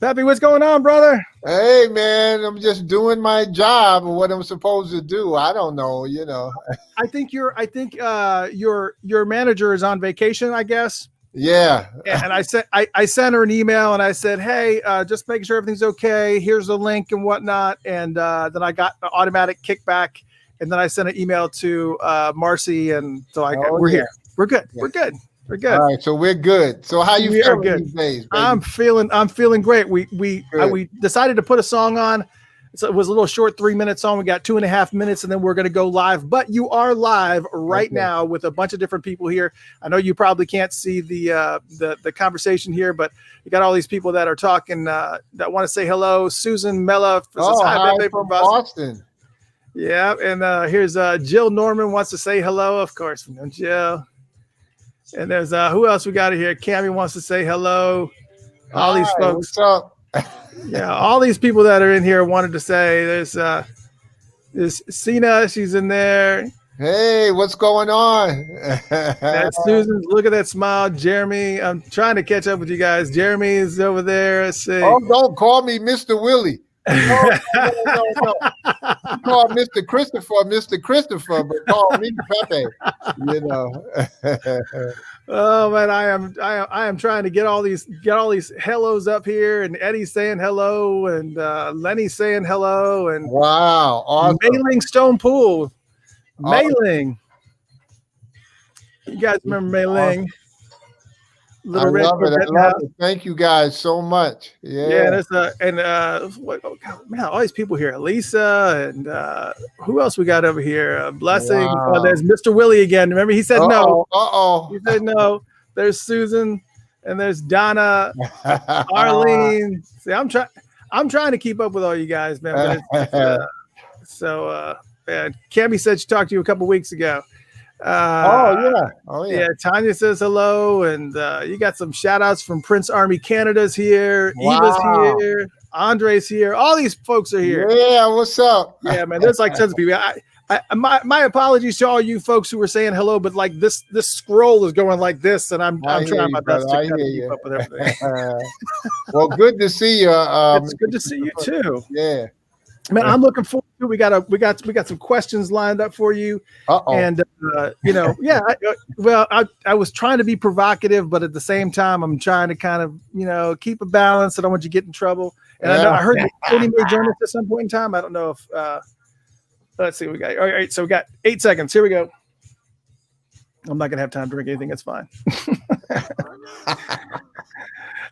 Pepe, what's going on, brother? Hey, man, I'm just doing my job or what I'm supposed to do. I don't know, I think your manager is on vacation, I guess. Yeah. And I sent her an email and I said, hey, just making sure everything's okay. Here's the link and whatnot. And then I got an automatic kickback. And then I sent an email to Marcy, and so we're here. We're good. Yeah. We're good. We're good. All right, so we're good. So how you feeling these days, baby? I'm feeling great. We decided to put a song on. So it was a little short 3-minute song. We got 2.5 minutes, and then we're going to go live. But you are live right now with a bunch of different people here. I know you probably can't see the conversation here, but you got all these people that are talking that want to say hello. Susan Mella says hi from Boston. Yeah, and here's Jill Norman wants to say hello. Of course, we know Jill. And there's who else we got here? Cammie wants to say hello. All these folks. What's up? Yeah, all these people that are in here wanted to say. There's Sina, she's in there. Hey, what's going on? That's Susan. Look at that smile. Jeremy, I'm trying to catch up with you guys. Jeremy is over there. Let's see. Oh, don't call me Mr. Willie. No. You call Mr. Christopher, but call me Pepe. Oh man, I am trying to get all these hellos up here, and Eddie's saying hello, and Lenny's saying hello, and wow, awesome. Mailing Stone Pool, Mailing. You guys remember Mailing? I love it. Thank you guys so much. Yeah. There's man, all these people here. Lisa and who else we got over here? Blessing. Wow. There's Mr. Willie again. Remember, he said no. He said no. There's Susan and there's Donna, Arlene. See, I'm trying to keep up with all you guys, man. Cammie said she talked to you a couple weeks ago. Yeah. Tanya says hello, and you got some shout outs from Prince Army Canada's here. Wow. Eva's here. Andre's here. All these folks are here. Yeah, what's up? Yeah, man, there's like tons of people. My apologies to all you folks who were saying hello, but like this scroll is going like this, and I'm trying my best to keep up with everything. Well, good to see you. It's good to see you too. Yeah. Man, I'm looking forward to it. We got some questions lined up for you. And I was trying to be provocative, but at the same time, I'm trying to kind of keep a balance. I don't want you to get in trouble. And I heard that Tony may join us at some point in time. I don't know if let's see what we got. All right, so we got 8 seconds. Here we go. I'm not gonna have time to drink anything. It's fine.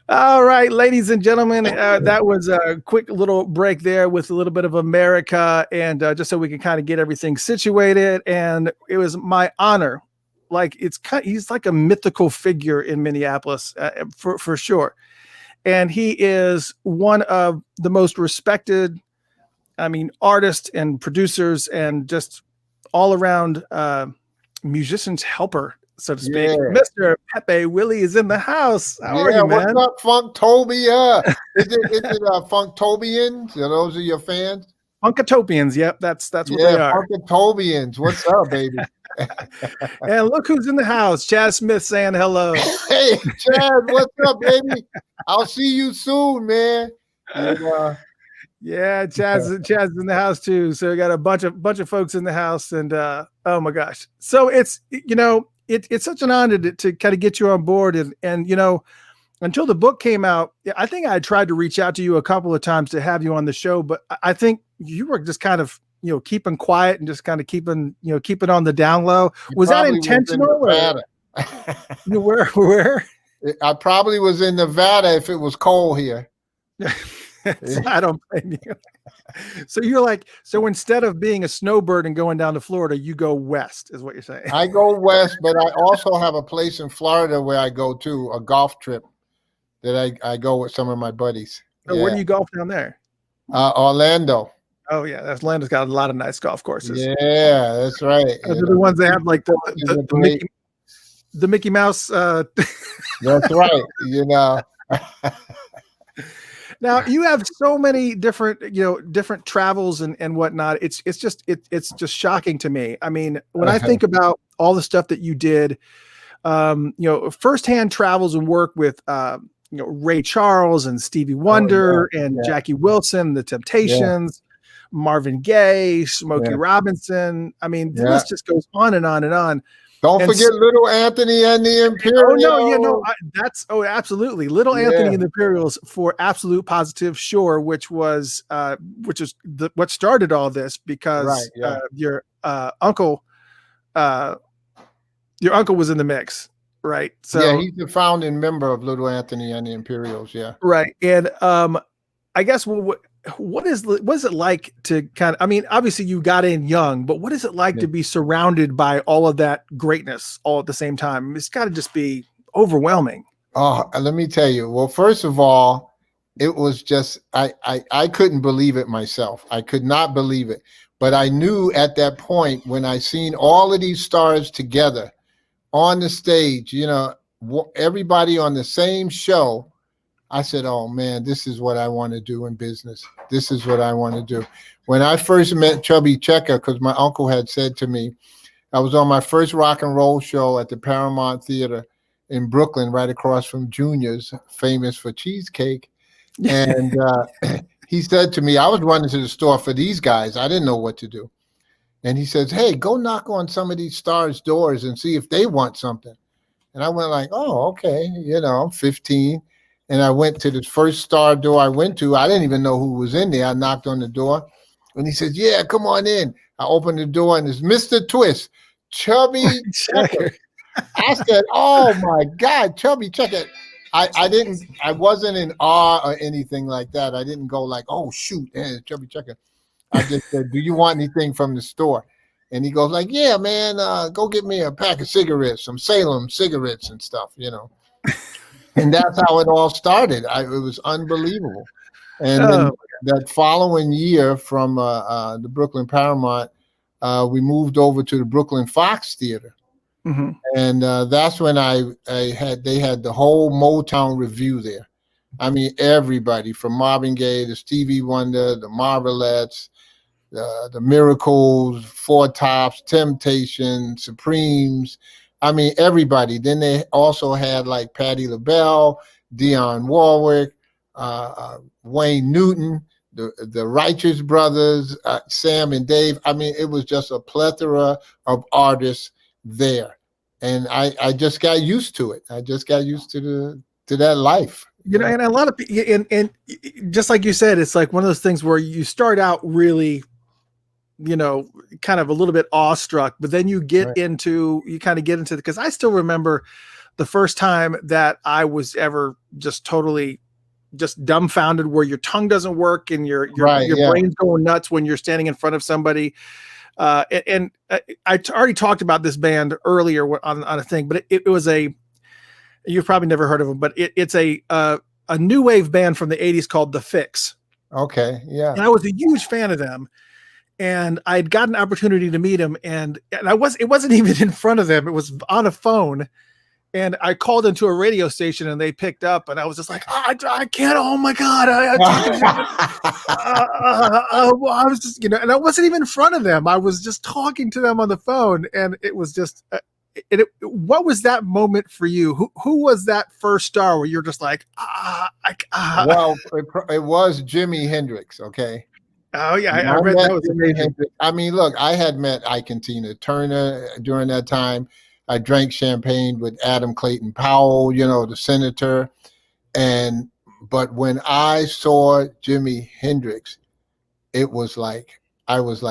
All right, ladies and gentlemen, that was a quick little break there with a little bit of America, and just so we can kind of get everything situated. And it was my honor. Like he's like a mythical figure in Minneapolis for sure. And he is one of the most respected, artists and producers and just all around musicians helper, so to speak. Yeah. Mr. Pepé Willie is in the house. How are you, man? What's up, Funktopia? Is it Funktopians? Those are your fans? Funkatopians, yep, that's what they are. Funkatopians. What's up, baby? And look who's in the house. Chad Smith saying hello. Hey, Chad, what's up, baby? I'll see you soon, man. Yeah, Chad's in the house too. So we got a bunch of folks in the house, and oh my gosh. So it's it's such an honor to kind of get you on board, and until the book came out, I think I tried to reach out to you a couple of times to have you on the show, but I think you were just kind of keeping quiet and just kind of keeping on the down low. Was that intentional? Where? I probably was in Nevada if it was cold here. I don't blame you. So you're like, instead of being a snowbird and going down to Florida, you go west, is what you're saying. I go west, but I also have a place in Florida where I go to a golf trip that I go with some of my buddies. So where do you golf down there? Orlando. Oh yeah, Orlando's got a lot of nice golf courses. Yeah, that's right. Those are the ones that have like the Mickey Mouse. That's right. Now you have so many different travels and whatnot. It's just shocking to me. I mean, when I think about all the stuff that you did, firsthand travels and work with Ray Charles and Stevie Wonder and Jackie Wilson, The Temptations, Marvin Gaye, Smokey Robinson. I mean, the list just goes on and on and on. Don't forget Little Anthony and the Imperials. Oh no, absolutely. Little Anthony and the Imperials for absolute positive, sure. Which is what started all this, because your uncle was in the mix, right? So he's the founding member of Little Anthony and the Imperials. Yeah, right. And I guess what is it like to kind of, I mean, obviously you got in young, but what is it like to be surrounded by all of that greatness all at the same time? It's got to just be overwhelming. Oh, let me tell you. Well, first of all, it was just, I couldn't believe it myself. I could not believe it. But I knew at that point, when I seen all of these stars together on the stage, everybody on the same show, I said, oh man, this is what I want to do in business. This is what I want to do. When I first met Chubby Checker, because my uncle had said to me, I was on my first rock and roll show at the Paramount Theater in Brooklyn, right across from Junior's, famous for cheesecake. And he said to me, I was running to the store for these guys. I didn't know what to do. And he says, hey, go knock on some of these stars' doors and see if they want something. And I went like, oh, okay. I'm 15. And I went to the first star door I went to. I didn't even know who was in there. I knocked on the door. And he says, yeah, come on in. I opened the door and it's Mr. Twist, Chubby Checker. I said, oh my God, Chubby Checker. I wasn't in awe or anything like that. I didn't go like, oh shoot, Chubby Checker. I just said, do you want anything from the store? And he goes like, yeah, man, go get me a pack of cigarettes, some Salem cigarettes and stuff, And that's how it all started. It was unbelievable. And then that following year from the Brooklyn Paramount, we moved over to the Brooklyn Fox Theater. Mm-hmm. And that's when they had the whole Motown review there. I mean, everybody from Marvin Gaye to Stevie Wonder, the Marvelettes, the Miracles, Four Tops, Temptation, Supremes. I mean, everybody. Then they also had like Patti LaBelle, Dionne Warwick, Wayne Newton, the Righteous Brothers, Sam and Dave. I mean, it was just a plethora of artists there. And I just got used to it. I just got used to that life. And a lot of people, and just like you said, it's like one of those things where you start out really, kind of a little bit awestruck, but then you kind of get into because I still remember the first time that I was ever just totally just dumbfounded, where your tongue doesn't work and your brain's going nuts when you're standing in front of somebody. And I already talked about this band earlier on a thing, but it was you've probably never heard of them, but it's a new wave band from the 80s called The Fix. Okay. Yeah. And I was a huge fan of them. And I'd got an opportunity to meet him, and it wasn't even in front of them. It was on a phone, and I called into a radio station, and they picked up, and I was just like, I can't. Oh my God! I was just, and I wasn't even in front of them. I was just talking to them on the phone, and it was just. What was that moment for you? Who was that first star where you're just like, Well, it was Jimi Hendrix. Okay. Oh yeah, I read that was amazing. I mean, look, I had met Ike and Tina Turner during that time. I drank champagne with Adam Clayton Powell, the senator. But when I saw Jimi Hendrix, it was like I was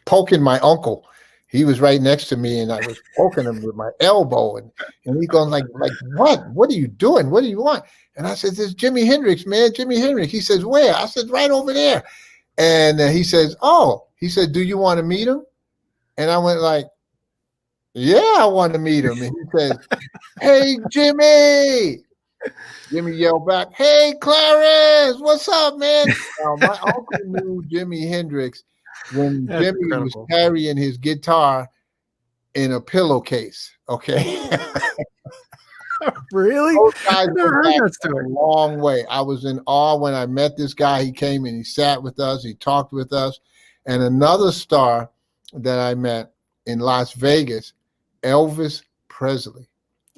poking my uncle. He was right next to me, and I was poking him with my elbow, and he going like what? What are you doing? What do you want? And I said, "This is Jimi Hendrix, man. Jimi Hendrix." He says, "Where?" I said, "Right over there." And he says, "Oh," he said, "Do you want to meet him?" And I went like, "Yeah, I want to meet him." And he says, "Hey, Jimmy." Jimmy yelled back, "Hey, Clarence, what's up, man?" Now, my uncle knew Jimi Hendrix when Jimmy was carrying his guitar in a pillowcase. Okay. Really? Those guys went back a long way. I was in awe when I met this guy. He came and he sat with us. He talked with us. And another star that I met in Las Vegas, Elvis Presley.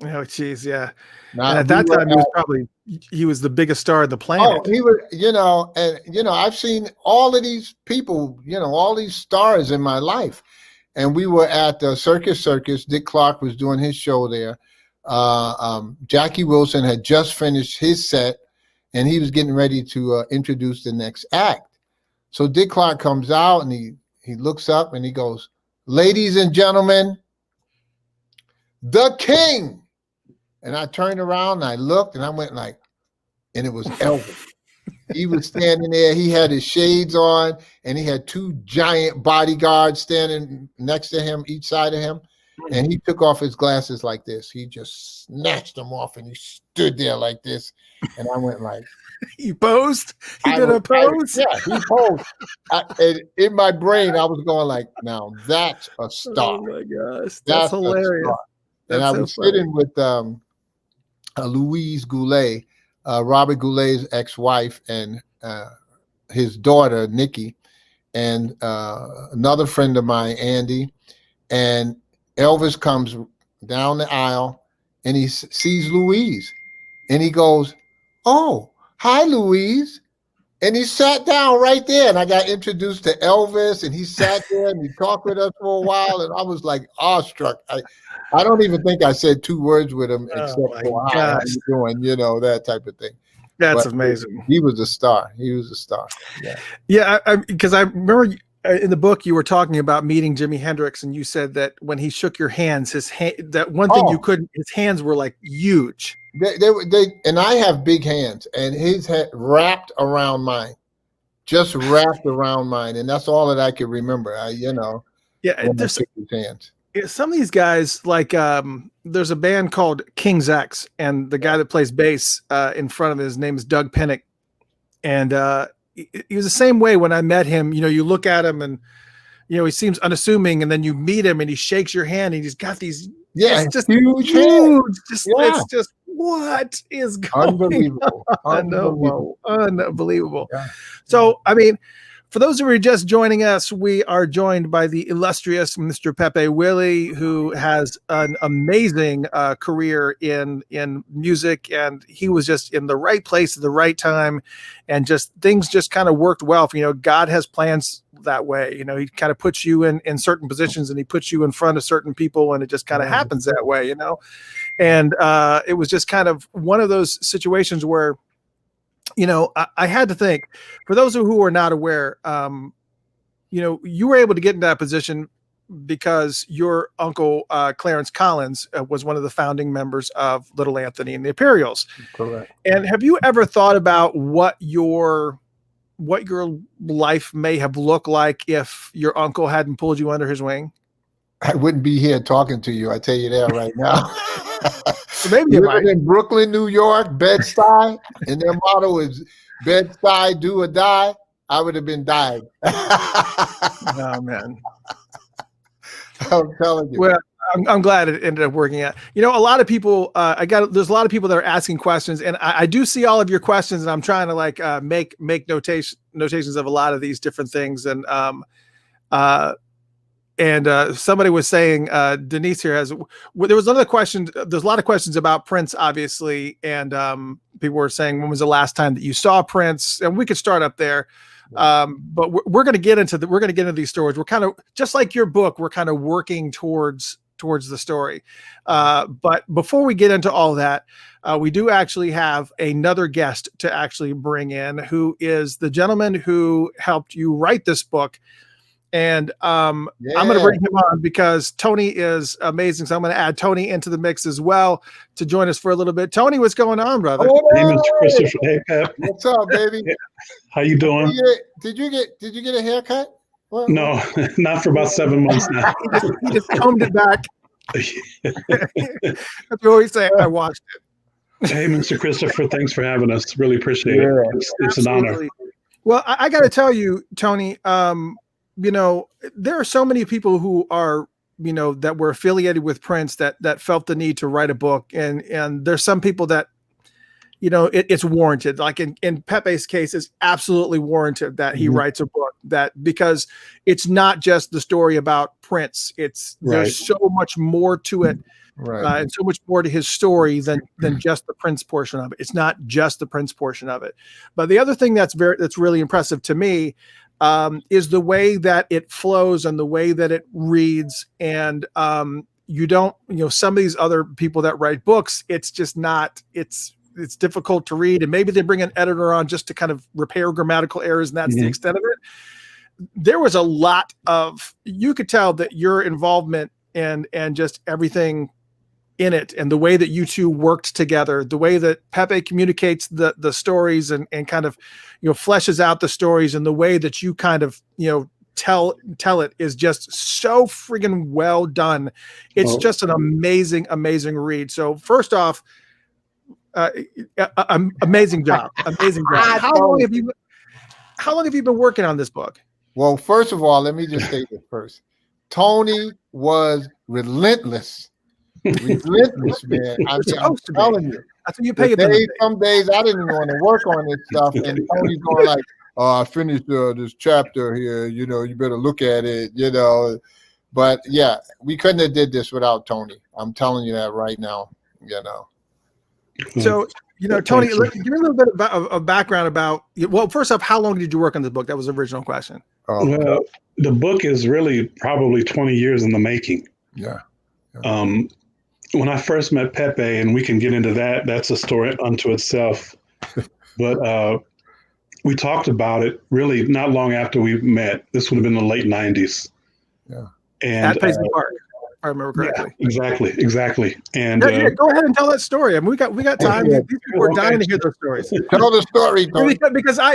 Oh, geez, yeah. Now, And at we that were time, he was the biggest star on the Oh, planet. he was, and I've seen all of these people, all these stars in my life. And we were at the Circus. Dick Clark was doing his show there. Jackie Wilson had just finished his set, and he was getting ready to introduce the next act. So Dick Clark comes out, and he looks up, and he goes, "Ladies and gentlemen, the King." And I turned around, and I looked, and I went like, and it was Elvis. He was standing there. He had his shades on, and he had two giant bodyguards standing next to him, each side of him. And he took off his glasses like this. He just snatched them off, and he stood there like this. And I went like, He posed? He did a pose? Yeah, he posed. And in my brain, I was going like, now that's a star. Oh my gosh, that's hilarious. And I was sitting with Louise Goulet, Robert Goulet's ex-wife, and his daughter, Nikki, and another friend of mine, Andy. And Elvis comes down the aisle, and he sees Louise. And he goes, "Oh, hi, Louise." And he sat down right there. And I got introduced to Elvis, and he sat there, and he talked with us for a while. And I was like awestruck. I don't even think I said two words with him except for how you doing, that type of thing. That's amazing. He was a star. He was a star. Yeah. Yeah, because I remember in the book you were talking about meeting Jimi Hendrix, and you said that when he shook your hands, that one thing you couldn't, his hands were like huge. They and I have big hands, and his head wrapped around mine, just wrapped around mine, and that's all that I could remember. Yeah, his hands. Some of these guys, like there's a band called King's X, and the guy that plays bass in front of his name is Doug Pinnick, and he was the same way when I met him. You look at him, and he seems unassuming, and then you meet him, and he shakes your hand, and he's got these it's just huge. It's just what is going on? Unbelievable. Yeah. So, I mean, for those who are just joining us, we are joined by the illustrious Mr. Pepé Willie, who has an amazing career in music, and he was just in the right place at the right time, and just things just kind of worked well. God has plans that way. He kind of puts you in certain positions, and he puts you in front of certain people, and it just kind of happens that way, And it was just kind of one of those situations where, I had to think, for those who are not aware, you were able to get in that position because your uncle, Clarence Collins, was one of the founding members of Little Anthony and the Imperials. Correct. And have you ever thought about what your life may have looked like if your uncle hadn't pulled you under his wing? I wouldn't be here talking to you. I tell you that right now. Maybe you might. In Brooklyn, New York, Bed-Stuy, and their motto is Bed-Stuy, do or die. I would have been died. Oh man, I'm telling you. Well, I'm glad it ended up working out. A lot of people. There's a lot of people that are asking questions, and I do see all of your questions, and I'm trying to make notations of a lot of these different things, and somebody was saying, Denise here there was another question. There's a lot of questions about Prince, obviously. And people were saying, when was the last time that you saw Prince? And we could start up there. But we're going to get into these stories. We're kind of just like your book. We're kind of working towards the story. But before we get into all that, we do actually have another guest to actually bring in, who is the gentleman who helped you write this book. And I'm going to bring him on because Tony is amazing. So I'm going to add Tony into the mix as well to join us for a little bit. Tony, what's going on, brother? Hey, Mr. Christopher. Hey, Pep. What's up, baby? How you doing? Did you get a haircut? No, not for about 7 months now. he just combed it back. That's what we say. I watched it. Hey, Mr. Christopher, thanks for having us. Really appreciate it. It's an honor. Well, I got to tell you, Tony, there are so many people who are, that were affiliated with Prince that felt the need to write a book. And there's some people that it's warranted. Like in Pepe's case, it's absolutely warranted that he writes a book, because it's not just the story about Prince. There's so much more to it. Right. And so much more to his story than just the Prince portion of it. It's not just the Prince portion of it. But the other thing that's really impressive to me is the way that it flows and the way that it reads. And you don't, some of these other people that write books, it's just not, it's difficult to read. And maybe they bring an editor on just to kind of repair grammatical errors, and that's the extent of it. There was a lot of, you could tell that your involvement and just everything in it, and the way that you two worked together, the way that Pepe communicates the stories and kind of, fleshes out the stories, and the way that you kind of, tell it is just so friggin' well done. It's just an amazing read. So first off, amazing job. How long have you been working on this book? Well, first of all, let me just say this first. Tony was relentless. Relentless, man. I'm telling you. That's what you pay attention. Some days I didn't even want to work on this stuff, and Tony's going like, "Oh, I finished this chapter here. You better look at it." But yeah, we couldn't have did this without Tony. I'm telling you that right now. So, Tony, give me a little bit of background about. Well, first off, how long did you work on this book? That was the original question. Well, the book is really probably 20 years in the making. Yeah. When I first met Pepe, and we can get into that, that's a story unto itself. But we talked about it really not long after we met. This would have been the late 90s. Yeah. And at Paisley Park, if I remember correctly. Yeah, exactly. And go ahead and tell that story. I mean, we got time. These people are dying to hear those stories. Tell the story, Tony.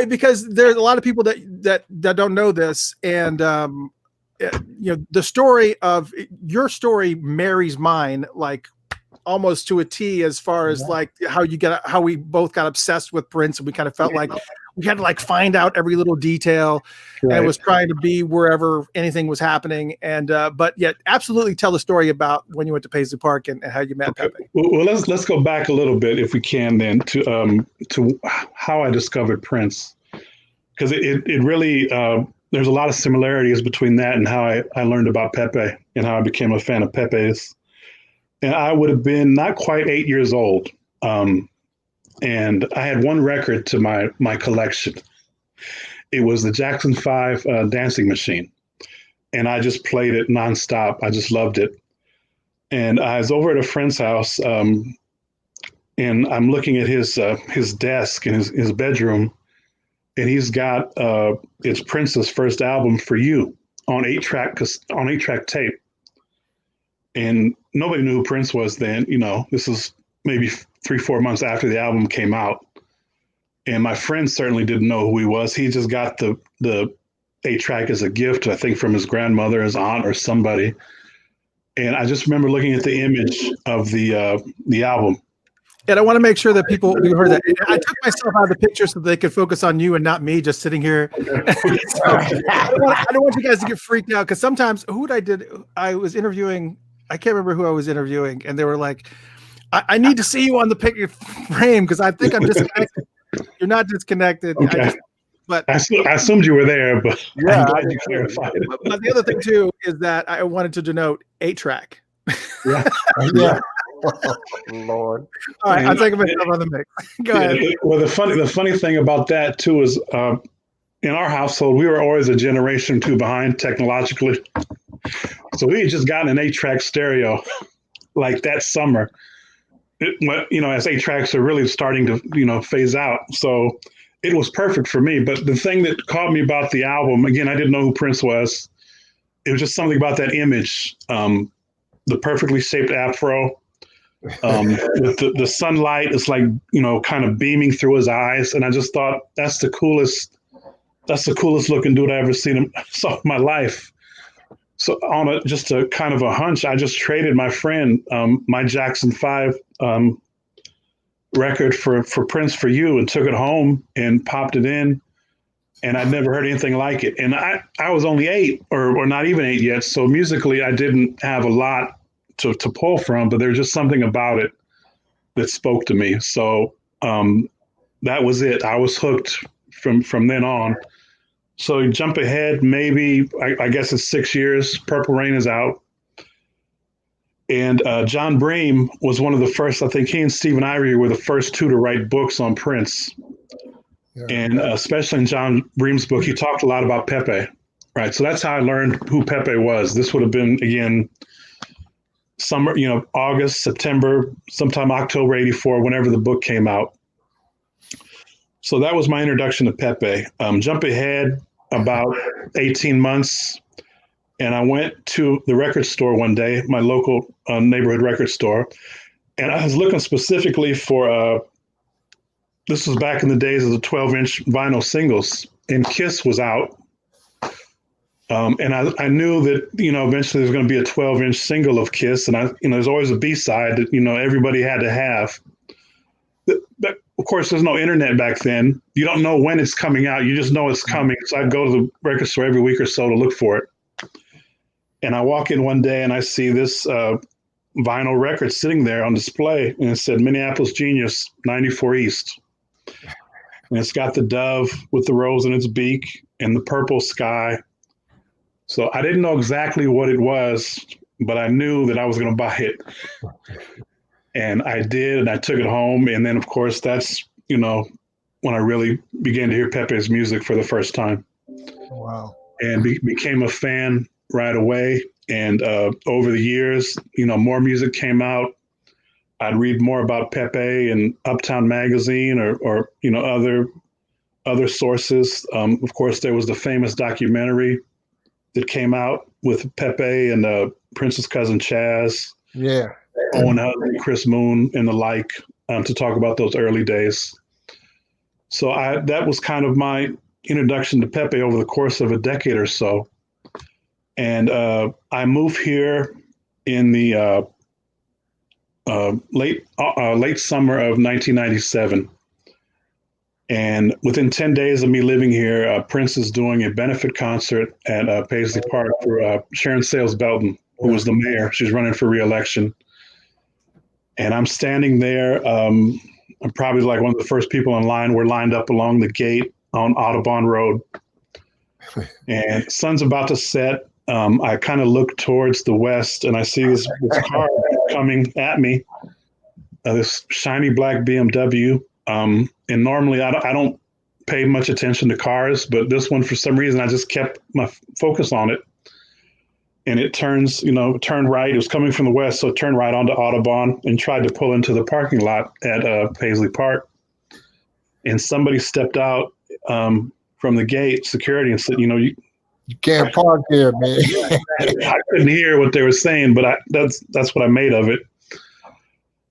Because there's a lot of people that don't know this, and the story of your story marries mine like almost to a T, as far as like how we both got obsessed with Prince, and we kind of felt like we had to like find out every little detail, and was trying to be wherever anything was happening. And but yet absolutely tell the story about when you went to Paisley Park and how you met Pepe. Well, let's go back a little bit, if we can, then to how I discovered Prince, because it really there's a lot of similarities between that and how I learned about Pepe and how I became a fan of Pepe's. And I would have been not quite 8 years old. And I had one record to my collection. It was the Jackson 5 dancing machine. And I just played it nonstop. I just loved it. And I was over at a friend's house, and I'm looking at his desk in his bedroom, and he's got it's Prince's first album, For You, on 8-track tape. And nobody knew who Prince was then. This is maybe 3-4 months after the album came out. And my friend certainly didn't know who he was. He just got the 8-track as a gift, I think, from his grandmother, his aunt, or somebody. And I just remember looking at the image of the album. And I want to make sure that people heard that. I took myself out of the picture so they could focus on you and not me just sitting here. So, I don't want you guys to get freaked out, because sometimes I was interviewing, I can't remember who I was interviewing, and they were like, I need to see you on the picture frame because I think I'm disconnected. You're not disconnected. Okay. But I assumed you were there, but yeah, I'm glad you clarified it. But the other thing too is that I wanted to denote 8-track. Yeah. Yeah. Oh, Lord. All right, I'll take myself on the mix. Go ahead. Well, the funny thing about that too is in our household, we were always a generation or two behind technologically. So we had just gotten an 8-track stereo like that summer. As 8-tracks are really starting to, phase out. So it was perfect for me. But the thing that caught me about the album, again, I didn't know who Prince was. It was just something about that image, the perfectly shaped afro, with the sunlight. It's like, kind of beaming through his eyes. And I just thought that's the coolest looking dude I ever saw in my life. So on just a kind of a hunch, I just traded my friend my Jackson 5 record for Prince, For You, and took it home and popped it in. And I'd never heard anything like it. And I was only 8 or not even 8 yet. So musically, I didn't have a lot to pull from, but there's just something about it that spoke to me. So that was it. I was hooked from then on. So you jump ahead, maybe I guess it's 6 years. Purple Rain is out, and John Bream was one of the first. I think he and Stephen Ivory were the first two to write books on Prince. Yeah. And especially in John Bream's book, he talked a lot about Pepe, right? So that's how I learned who Pepe was. This would have been, again, summer, August, September, sometime October '84, whenever the book came out. So that was my introduction to Pepe. Jump ahead about 18 months, and I went to the record store one day, my local neighborhood record store, and I was looking specifically for, this was back in the days of the 12-inch vinyl singles, and Kiss was out. And I knew that, eventually there's going to be a 12-inch single of Kiss, and there's always a B-side that, everybody had to have. But of course, there's no internet back then. You don't know when it's coming out. You just know it's coming. So I'd go to the record store every week or so to look for it. And I walk in one day and I see this vinyl record sitting there on display, and it said Minneapolis Genius, 94 East. And it's got the dove with the rose in its beak and the purple sky. So I didn't know exactly what it was, but I knew that I was going to buy it. And I did, and I took it home. And then, of course, that's, when I really began to hear Pepe's music for the first time. Wow. And became a fan right away. And over the years, more music came out. I'd read more about Pepe in Uptown Magazine or other sources. Of course, there was the famous documentary that came out with Pepe and Prince's cousin Chaz. Yeah. Owen Hudson, Chris Moon, and the like, to talk about those early days. So that was kind of my introduction to Pepe over the course of a decade or so. And I moved here in the late summer of 1997. And within 10 days of me living here, Prince is doing a benefit concert at Paisley Park for Sharon Sales Belton, who was the mayor. She's running for re-election. And I'm standing there. I'm probably like one of the first people in line. We're lined up along the gate on Audubon Road. And sun's about to set. I kind of look towards the west, and I see this car coming at me, this shiny black BMW. And normally I don't pay much attention to cars, but this one, for some reason, I just kept my focus on it. And it turned right. It was coming from the west, so it turned right onto Audubon and tried to pull into the parking lot at Paisley Park. And somebody stepped out from the gate, security, and said, you can't park here, man. I couldn't hear what they were saying, but that's what I made of it.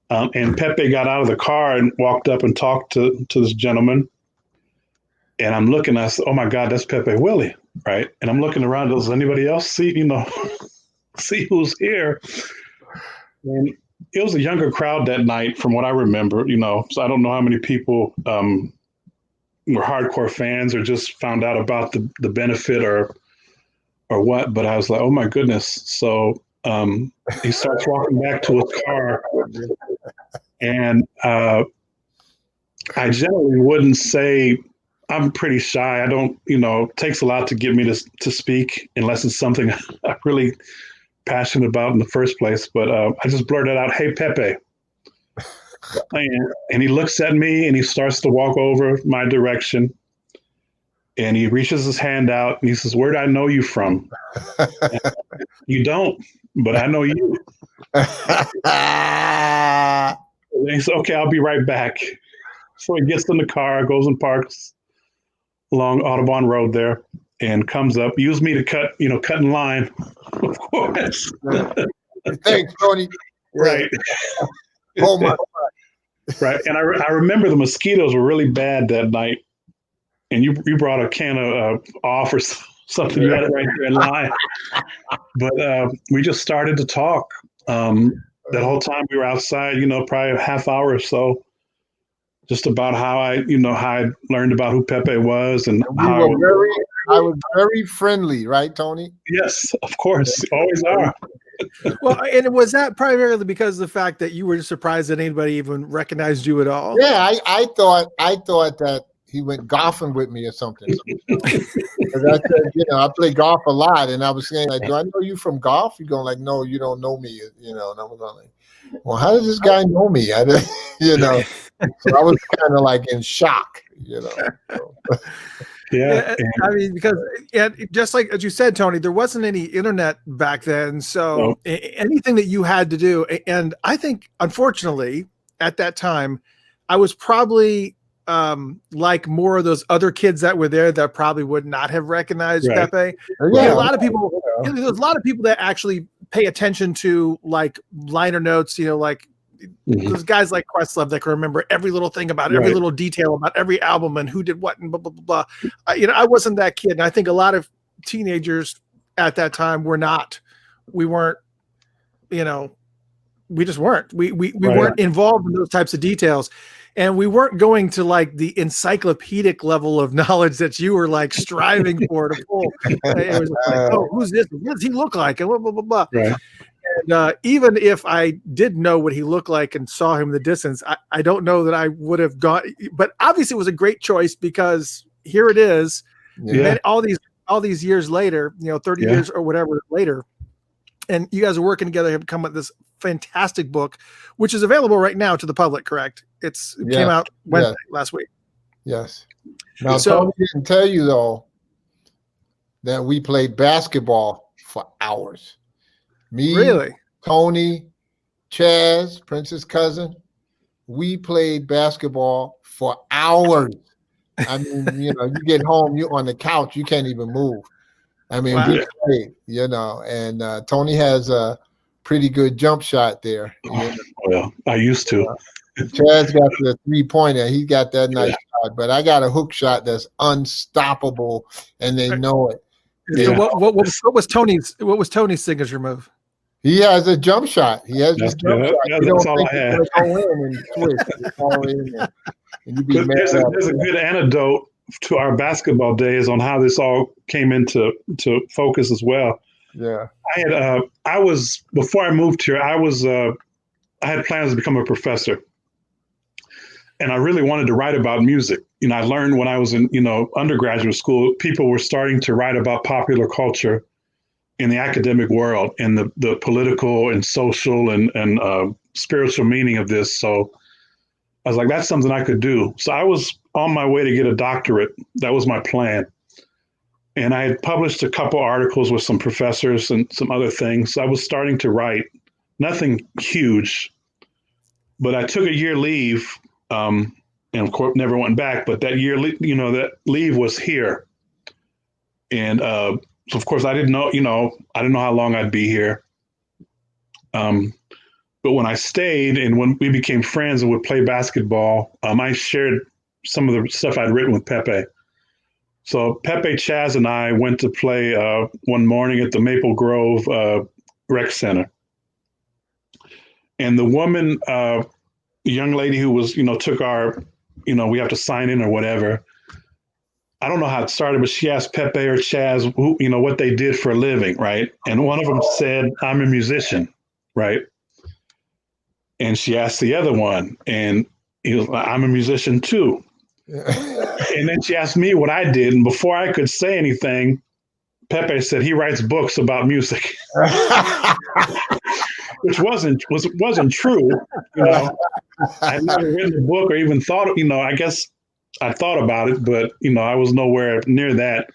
And Pepe got out of the car and walked up and talked to this gentleman. And I'm looking, I said, oh my God, that's Pepe Willie, right? And I'm looking around, does anybody else see who's here? And it was a younger crowd that night from what I remember, so I don't know how many people were hardcore fans or just found out about the benefit or what, but I was like, oh my goodness. So he starts walking back to his car, and I generally wouldn't say, I'm pretty shy. I don't, it takes a lot to get me to speak unless it's something I'm really passionate about in the first place. But I just blurted out, hey, Pepe. And he looks at me and he starts to walk over my direction. And he reaches his hand out and he says, where do I know you from? You don't, but I know you. And he said, okay, I'll be right back. So he gets in the car, goes and parks along Audubon Road there, and comes up, used me to cut in line, of course. Thanks, Tony. Right. Oh my God. Right. And I remember the mosquitoes were really bad that night. And you brought a can of off or something. You had it right there in line. But we just started to talk. That whole time we were outside, probably a half hour or so, just about how I learned about who Pepe was and I was very friendly, right, Tony? Yes, of course, always are. Well, and was that primarily because of the fact that you were surprised that anybody even recognized you at all? Yeah, I thought that he went golfing with me or something. Because I said, I play golf a lot, and I was saying, like, do I know you from golf? You're going like, no, you don't know me, And I was going like, well, how does this guy know me? I didn't, So I was kind of like in shock, So. Yeah, I mean, because just like as you said, Tony, there wasn't any internet back then, so anything that you had to do, and I think, unfortunately, at that time, I was probably like more of those other kids that were there that probably would not have recognized Pepe. Yeah, a lot of people. There's a lot of people that actually pay attention to like liner notes, like. Those guys like Questlove that can remember every little thing about every little detail about every album and who did what and blah, blah, blah, blah. I wasn't that kid. And I think a lot of teenagers at that time were not. We weren't, we just weren't. We weren't involved in those types of details. And we weren't going to like the encyclopedic level of knowledge that you were like striving for to pull. It was like, oh, who's this? What does he look like? And blah, blah, blah, blah. Right. And even if I did know what he looked like and saw him in the distance, I don't know that I would have gone. But obviously, it was a great choice because here it is. Yeah. All these years later, 30 years or whatever later, and you guys are working together, have come up with this fantastic book, which is available right now to the public. Correct? It came out Wednesday last week. Yes. Now, Tony didn't tell you though that we played basketball for hours. Me, really? Tony, Chaz, Prince's cousin, we played basketball for hours. I mean, you get home, you're on the couch, you can't even move. I mean, we played, and Tony has a pretty good jump shot there. Well, I used to. Chaz got the 3-pointer. He got that nice shot, but I got a hook shot that's unstoppable, and they know it. So what was Tony's signature move? He has a jump shot. He has a jump shot. Yeah, that's all I had. There's a good anecdote to our basketball days on how this all came into focus as well. Yeah, I was before I moved here. I had plans to become a professor, and I really wanted to write about music. I learned when I was in undergraduate school, people were starting to write about popular culture in the academic world and the political and social and spiritual meaning of this. So I was like, that's something I could do. So I was on my way to get a doctorate. That was my plan. And I had published a couple articles with some professors and some other things. So I was starting to write, nothing huge, but I took a year leave and of course never went back. But that year, that leave was here. And so of course I didn't know how long I'd be here. But when I stayed and when we became friends and would play basketball, I shared some of the stuff I'd written with Pepe. So Pepe, Chaz, and I went to play one morning at the Maple Grove Rec Center. And the woman, young lady who was, took our, we have to sign in or whatever. I don't know how it started, but she asked Pepe or Chaz, who, what they did for a living, right? And one of them said, I'm a musician, right? And she asked the other one, and he was like, I'm a musician too. And then she asked me what I did, and before I could say anything, Pepe said he writes books about music, which wasn't true. I'd never written a book or even thought. I guess I thought about it, but I was nowhere near that.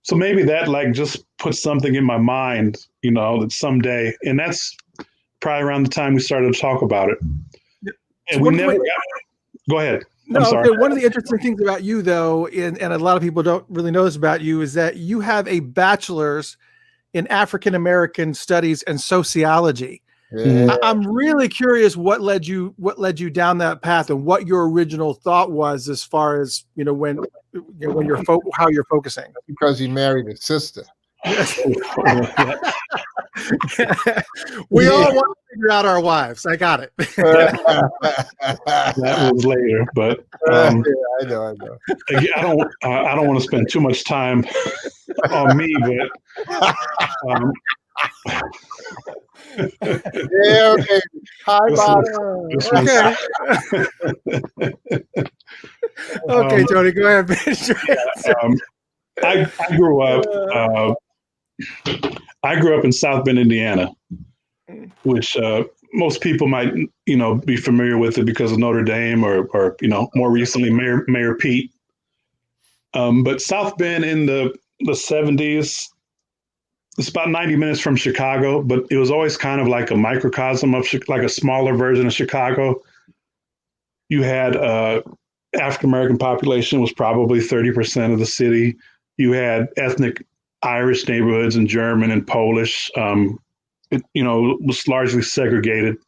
So maybe that just put something in my mind, that someday, and that's probably around the time we started to talk about it. And we never go ahead. No, okay. One of the interesting things about you, though, and a lot of people don't really know this about you, is that you have a bachelor's in African American Studies and Sociology. Yeah. I'm really curious what led you down that path and what your original thought was as far as when you're how you're focusing. Because he married his sister. We all want to figure out our wives. I got it. That was later, but I know. I don't want to spend too much time on me, but Yeah, okay. Hi, Bob. Okay. Okay, Tony, go ahead. Finish your answer. I grew up. I grew up in South Bend, Indiana, which most people might, be familiar with it because of Notre Dame or more recently Mayor Pete. But South Bend in the 70s, it's about 90 minutes from Chicago, but it was always kind of like a microcosm of like a smaller version of Chicago. You had African American population was probably 30% of the city. You had ethnic Irish neighborhoods and German and Polish. It was largely segregated.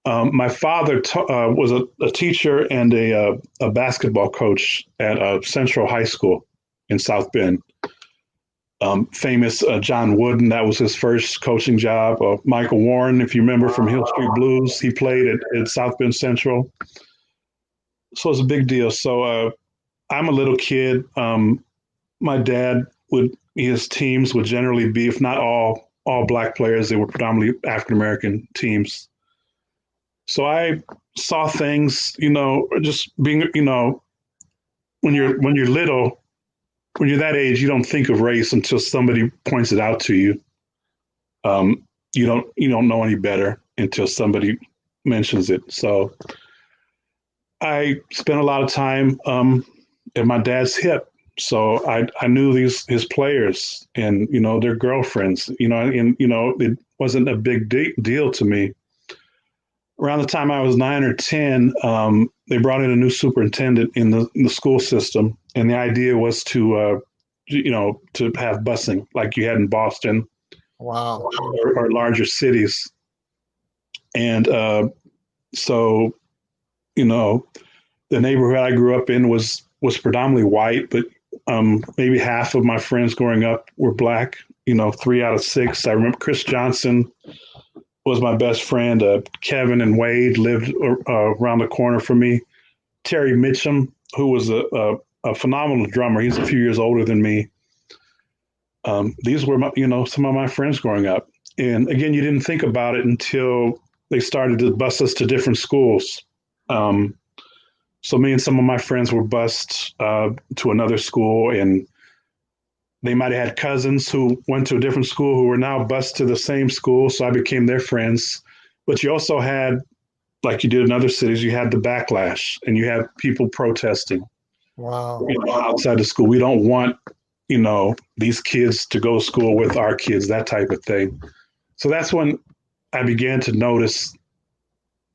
My father was a teacher and a basketball coach at Central High School in South Bend. Famous John Wooden, that was his first coaching job. Michael Warren, if you remember from Hill Street Blues, he played at South Bend Central. So it's a big deal. So I'm a little kid. My dad his teams would generally be, if not all Black players, they were predominantly African American teams. So I saw things, just being, when you're little, when you're that age, you don't think of race until somebody points it out to you. You don't know any better until somebody mentions it. So I spent a lot of time at my dad's hip. So I knew his players and, their girlfriends, and, it wasn't a big deal to me. Around the time I was 9 or 10, they brought in a new superintendent in the school system. And the idea was to have busing like you had in Boston. Wow. Or larger cities. And so, the neighborhood I grew up in was predominantly white, but maybe half of my friends growing up were Black, 3 out of 6. I remember Chris Johnson was my best friend. Kevin and Wade lived around the corner from me. Terry Mitchum, who was a phenomenal drummer. He's a few years older than me. These were some of my friends growing up. And again, you didn't think about it until they started to bus us to different schools. So me and some of my friends were bused to another school, and they might have had cousins who went to a different school who were now bused to the same school. So I became their friends. But you also had, like you did in other cities, you had the backlash and you had people protesting. Wow. Outside the school. We don't want, these kids to go to school with our kids, that type of thing. So that's when I began to notice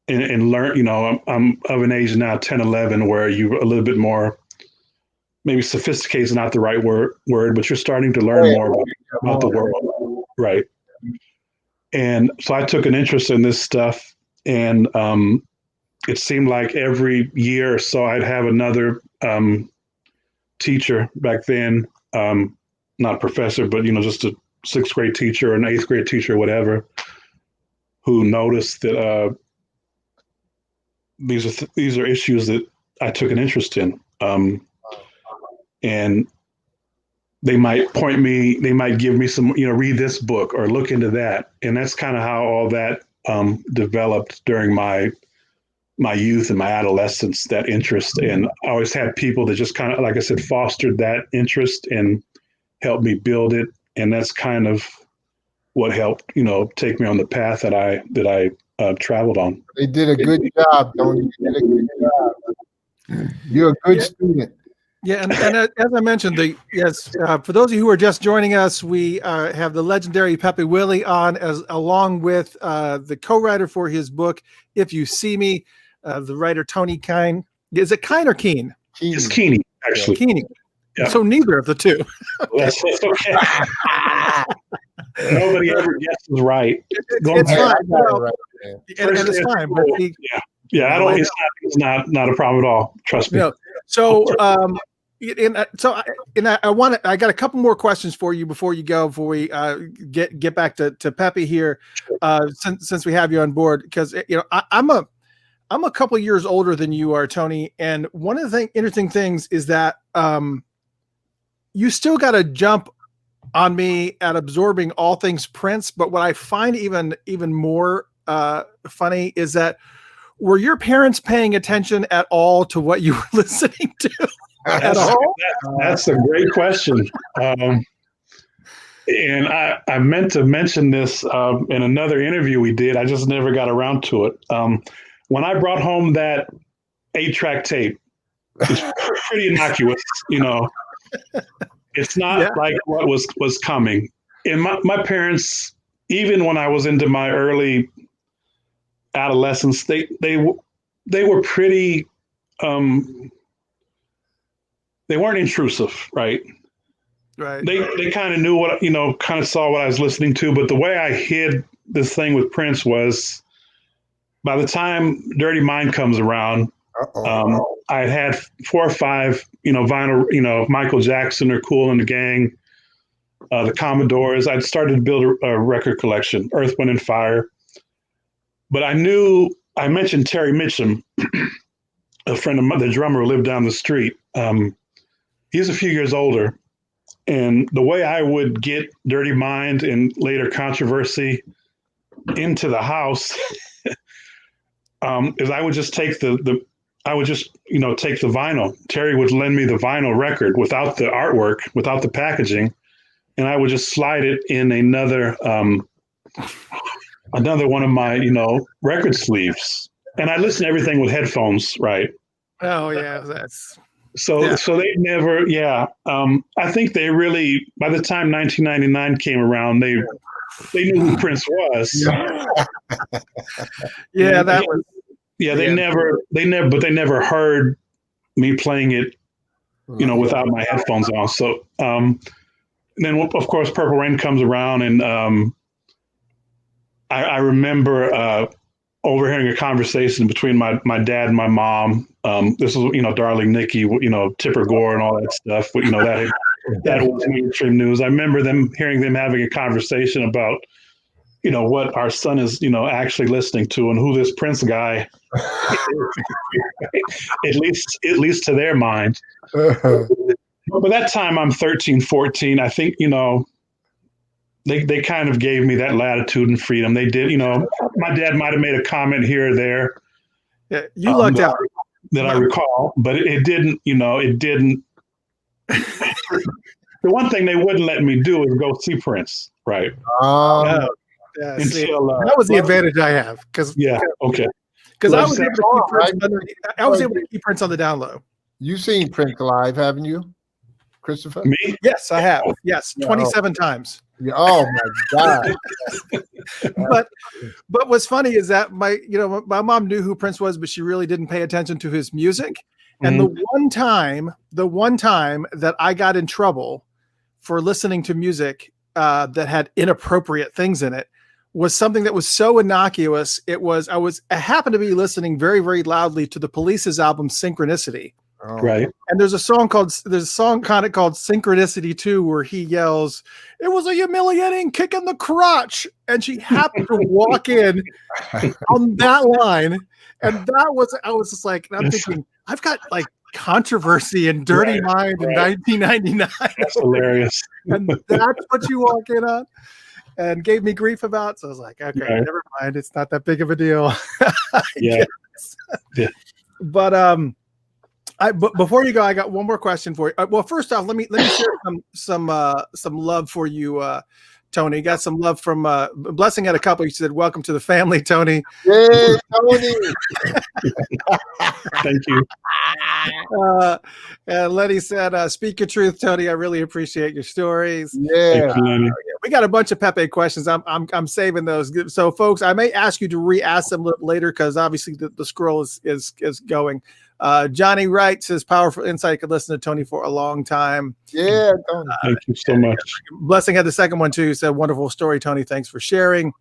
and learn, I'm of an age now, 10, 11, where you're a little bit more, maybe sophisticated is not the right word, but you're starting to learn more about the world. Right. And so I took an interest in this stuff, and it seemed like every year or so I'd have another teacher back then, not professor, but, just a 6th grade teacher or an 8th grade teacher or whatever, who noticed that these are issues that I took an interest in. And they might they might give me some, read this book or look into that. And that's kind of how all that developed during my youth and my adolescence, that interest. And I always had people that just kind of, like I said, fostered that interest and helped me build it. And that's kind of what helped, take me on the path that I traveled on. They did a good job, Tony. You did a good job. You're a good student. Yeah, and as I mentioned, for those of you who are just joining us, we have the legendary Pepe Willie on, along with the co-writer for his book, If You See Me, the writer Tony Kiene. Is it Kiene or Keene? It's Kiene, actually. Keene. Yeah. So neither of the two. That's okay. Nobody ever guesses right. It's fine. And it's fine. But I don't. It's not a problem at all. Trust me. No. So, I got a couple more questions for you before you go. Before we get back to Pepe here, since we have you on board, because I'm a couple of years older than you are, Tony, and one of the interesting things is that you still got to jump on me at absorbing all things Prince. But what I find even more funny is that, were your parents paying attention at all to what you were listening to at all? That's a great question. And I meant to mention this in another interview we did. I just never got around to it. When I brought home that 8-track tape, it's pretty innocuous, It's not like what was coming. And my parents, even when I was into my early adolescence, they were pretty. They weren't intrusive, right? Right. They kind of knew what, kind of saw what I was listening to. But the way I hid this thing with Prince was, by the time Dirty Mind comes around, I had 4 or 5, vinyl, Michael Jackson or Kool and the Gang, the Commodores. I'd started to build a record collection, Earth, Wind and Fire. But I mentioned Terry Mitchum, a friend of mine, the drummer who lived down the street. He's a few years older. And the way I would get Dirty Mind and later Controversy into the house is I would just take take the vinyl. Terry would lend me the vinyl record without the artwork, without the packaging, and I would just slide it in another one of my, record sleeves. And I listen to everything with headphones, right? Oh yeah, So they never, I think they really, by the time 1999 came around, they knew who Prince was. They never heard me playing it, without my headphones on. So then, of course, Purple Rain comes around, and I remember overhearing a conversation between my dad and my mom. This was, Darling Nikki, Tipper Gore and all that stuff. But, that was mainstream news. I remember hearing them having a conversation about, what our son is, actually listening to, and who this Prince guy is, at least to their mind. But by that time, I'm 13, 14. I think, they kind of gave me that latitude and freedom. They did, my dad might have made a comment here or there. Yeah, you lucked out. That I recall, but it didn't, it didn't. The one thing they wouldn't let me do is go see Prince, right? That was the advantage I have, because because I was able to keep Prince on the down low. You've seen Prince live, haven't you, Christopher? Me? Yes, I have. Yes, 27 times. Oh my God! but what's funny is that my mom knew who Prince was, but she really didn't pay attention to his music. And the one time that I got in trouble for listening to music that had inappropriate things in it was something that was so innocuous. I happened to be listening very, very loudly to the Police's album Synchronicity. Oh. Right. And there's a song kind of called Synchronicity 2, where he yells, "It was a humiliating kick in the crotch." And she happened to walk in on that line. And I was just like, I'm thinking, I've got like Controversy and Dirty Mind in 1999. That's hilarious. And that's what you walk in on and gave me grief about. So I was like, okay, never mind. It's not that big of a deal. Yeah. But but before you go, I got one more question for you. Well, first off, let me share some love for you, Tony. Got some love from Blessing had a couple. He said, "Welcome to the family, Tony." Yay, Tony! Thank you. And Lenny said, "Speak your truth, Tony. I really appreciate your stories." Yeah. We got a bunch of Pepe questions. I'm saving those. So, folks, I may ask you to re-ask them later, because obviously the scroll is going. Johnny Wright says, "Powerful insight. Could listen to Tony for a long time." Yeah, Tony. Thank you so much. Blessing had the second one too. He said, "Wonderful story, Tony. Thanks for sharing."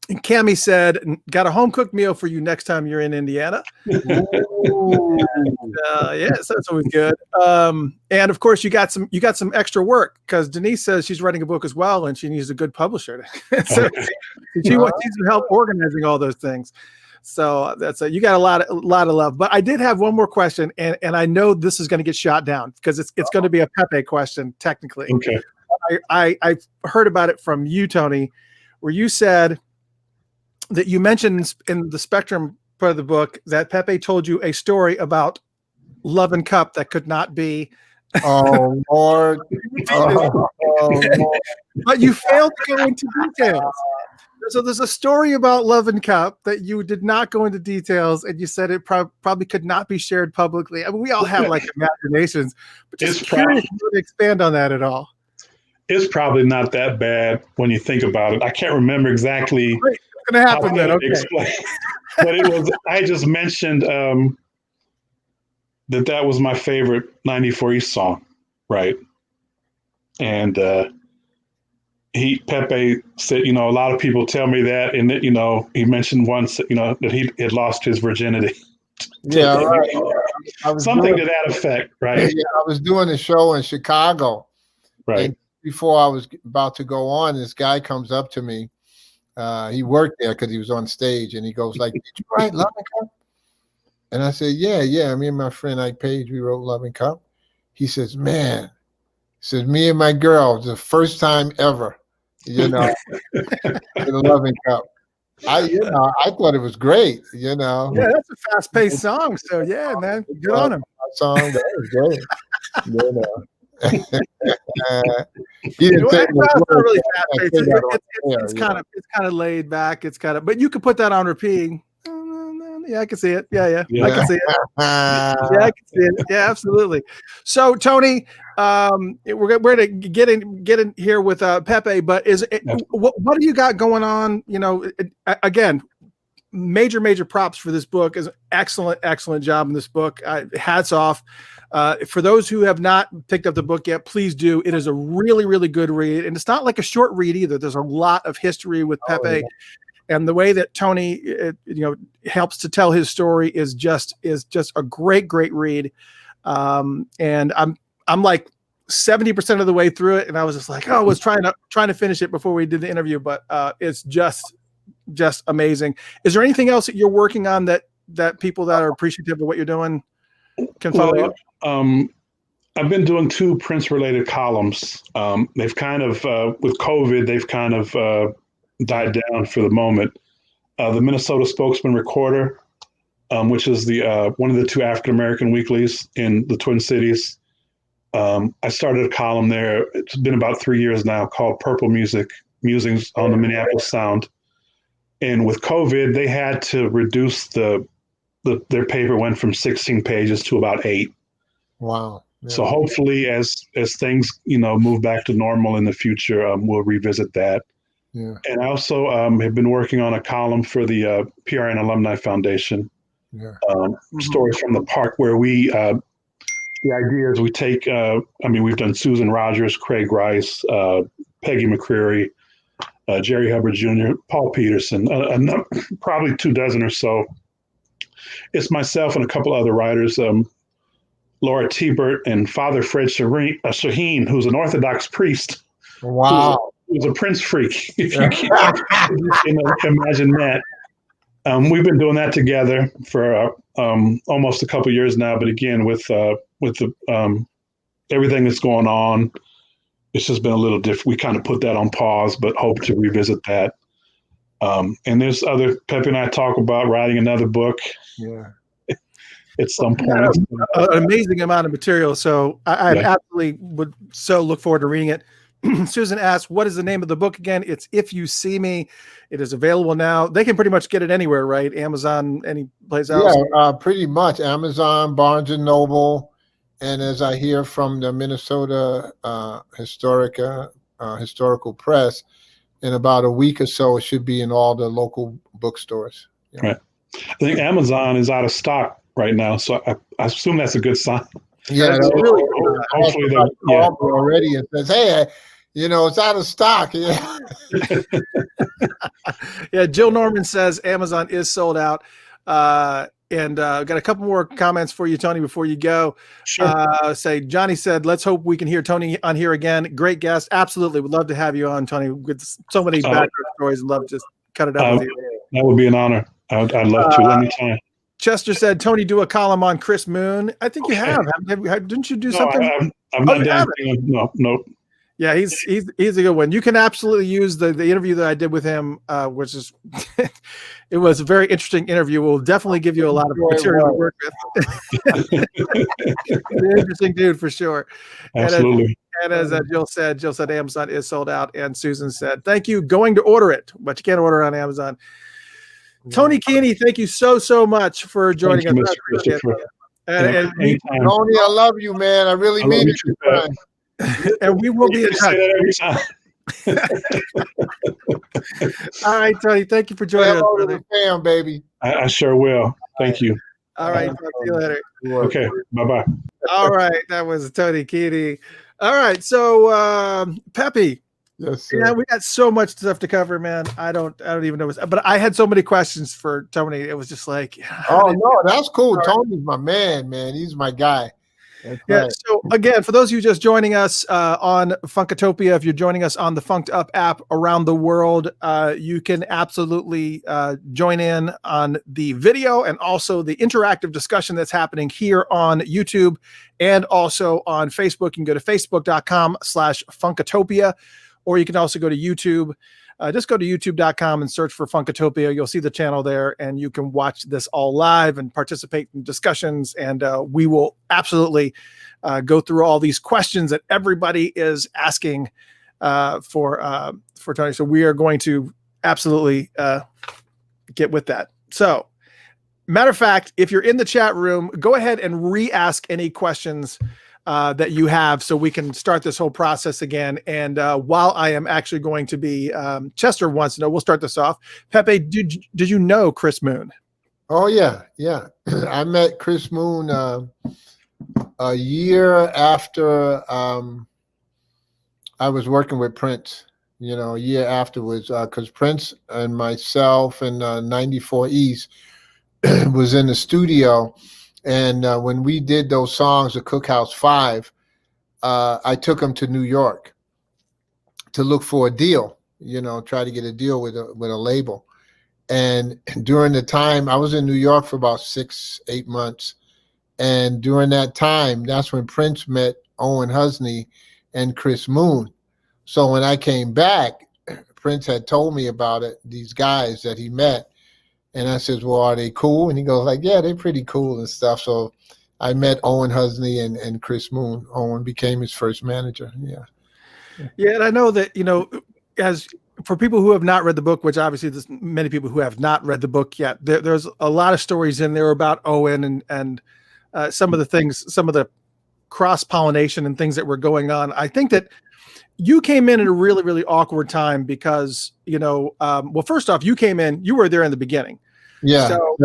And Cammie said, "Got a home cooked meal for you next time you're in Indiana." Yes, that's always good. And of course, you got some extra work, because Denise says she's writing a book as well, and she needs a good publisher. So she needs some help organizing all those things. So that's you got a lot of love. But I did have one more question, and I know this is going to get shot down, because it's going to be a Pepe question technically. Okay. I heard about it from you, Tony, where you said that you mentioned in the Spectrum part of the book that Pepe told you a story about Love and Cup that could not be. Oh Lord! Oh, Lord. But you failed to go into details. So there's a story about Love and Cup that you did not go into details, and you said it probably could not be shared publicly. I mean, we all have like imaginations, but just curious if you would expand on that at all. It's probably not that bad when you think about it. I can't remember exactly what's going to happen then. Okay. But it was, I just mentioned that was my favorite 94 East song, right? And Pepe said, a lot of people tell me that, and that, he mentioned once, that he had lost his virginity. Yeah, right. Something to that effect, right? Yeah, I was doing a show in Chicago, right? And before I was about to go on, this guy comes up to me. He worked there because he was on stage, and he goes like, "Did you write Love and Cup?" And I said, "Yeah. Me and my friend Ike Page, we wrote Love and Cup." He says, "Man," he says, "me and my girl, it's the first time ever, in a Love and Cup." I thought it was great, Yeah, that's a fast-paced song. So yeah, man, good on him. Song that was great. He didn't say it's not really fast-paced. It's kind of laid back. It's kind of, but you could put that on repeat. Yeah, I can see it. Yeah. I can see it. Yeah, I can see it. Yeah, absolutely. So, Tony, we're going to get in here with Pepe. But what do you got going on? Again, major props for this book. Is excellent job in this book. Hats off. For those who have not picked up the book yet, please do. It is a really good read, and it's not like a short read either. There's a lot of history with Pepe. Yeah. And the way that Tony, helps to tell his story is just a great read. And I'm like 70% of the way through it, and I was just like, I was trying to finish it before we did the interview, but it's just amazing. Is there anything else that you're working on that people that are appreciative of what you're doing can follow you? I've been doing 2 Prince-related columns. They've kind of, with COVID, they've kind of died down for the moment. The Minnesota Spokesman Recorder, which is the one of the 2 African-American weeklies in the Twin Cities. I started a column there. It's been about 3 years now, called Purple Music, Musings on the Minneapolis Sound. And with COVID, they had to reduce their paper went from 16 pages to about 8. Wow. Yeah. So hopefully as things, move back to normal in the future, we'll revisit that. Yeah. And I also have been working on a column for the PRN Alumni Foundation. Yeah. Stories from the Park, where we, the idea is we take, we've done Susan Rogers, Craig Rice, Peggy McCreary, Jerry Hubbard Jr., Paul Peterson, probably 24 or so. It's myself and a couple other writers, Laura Tebert and Father Fred Shaheen, who's an Orthodox priest. Wow. Who's a Prince freak, if you can imagine that. We've been doing that together for almost a couple years now, but again, with the everything that's going on, it's just been a little different. We kind of put that on pause, but hope to revisit that. And there's Pepe and I talk about writing another book. Yeah. At some point. An amazing amount of material. So I absolutely would so look forward to reading it. Susan asked, what is the name of the book again? It's If You See Me. It is available now. They can pretty much get it anywhere, right? Amazon, any place else? Yeah, pretty much. Amazon, Barnes & Noble. And as I hear from the Minnesota Historical Press, in about a week or so, it should be in all the local bookstores. Yeah. Right. I think Amazon is out of stock right now, so I assume that's a good sign. Yeah, that's really hopefully they're already. It says, hey, it's out of stock. Yeah. Yeah. Jill Norman says Amazon is sold out. And got a couple more comments for you, Tony, before you go. Sure. Say Johnny said, let's hope we can hear Tony on here again. Great guest. Absolutely. Would love to have you on, Tony, with so many background stories, and love to just cut it up with you. That would be an honor. I'd love to anytime. Chester said, Tony, do a column on Chris Moon. I think you have. Didn't you do something? I've not done anything. No. Yeah, he's a good one. You can absolutely use the interview that I did with him, which is it was a very interesting interview. We'll definitely give you a lot of material to work with. He's an interesting dude for sure. Absolutely. And as Jill said Amazon is sold out, and Susan said, "Thank you, going to order it, but you can't order on Amazon." Tony Kiene, thank you so much for joining us. Mr. Christopher. And Tony, I love you, man. I really mean it. And we will be in touch. All right, Tony, thank you for joining us, brother. Fam, baby. I sure will. Thank you. All right, talk to you later. Okay, bye-bye. All right, that was Tony Kiene. All right, so Pepe. Yes, sir. Yeah, we got so much stuff to cover, man. I don't even know, but I had so many questions for Tony. It was just like, oh no, that's cool. Tony's my man. He's my guy. That's yeah. right. So again, for those of you just joining us on Funkatopia, if you're joining us on the Funked Up app around the world, you can absolutely join in on the video and also the interactive discussion that's happening here on YouTube and also on Facebook. You can go to facebook.com/Funkatopia. Or you can also go to YouTube. Just go to youtube.com and search for Funkatopia. You'll see the channel there, and you can watch this all live and participate in discussions. And we will absolutely go through all these questions that everybody is asking for Tony. So we are going to absolutely get with that. So, matter of fact, if you're in the chat room, go ahead and re-ask any questions that you have, so we can start this whole process again. And while I am actually going to be, Chester wants to know, we'll start this off. Pepe, did you know Chris Moon? Oh yeah. I met Chris Moon a year after I was working with Prince. A year afterwards, because Prince and myself and 94 East was in the studio. And when we did those songs, the Cookhouse 5, I took them to New York to look for a deal, try to get a deal with a label. And during the time, I was in New York for about 6-8 months. And during that time, that's when Prince met Owen Husney and Chris Moon. So when I came back, Prince had told me about it, these guys that he met. And I says, well, are they cool? And he goes like, yeah, they're pretty cool and stuff. So I met Owen Husney and Chris Moon. Owen became his first manager. Yeah. Yeah. And I know that, as for people who have not read the book, which obviously there's many people who have not read the book yet, there's a lot of stories in there about Owen and some of the things, some of the cross-pollination and things that were going on. I think that you came in at a really, really awkward time because, well, first off, you came in, you were there in the beginning. Yeah, so,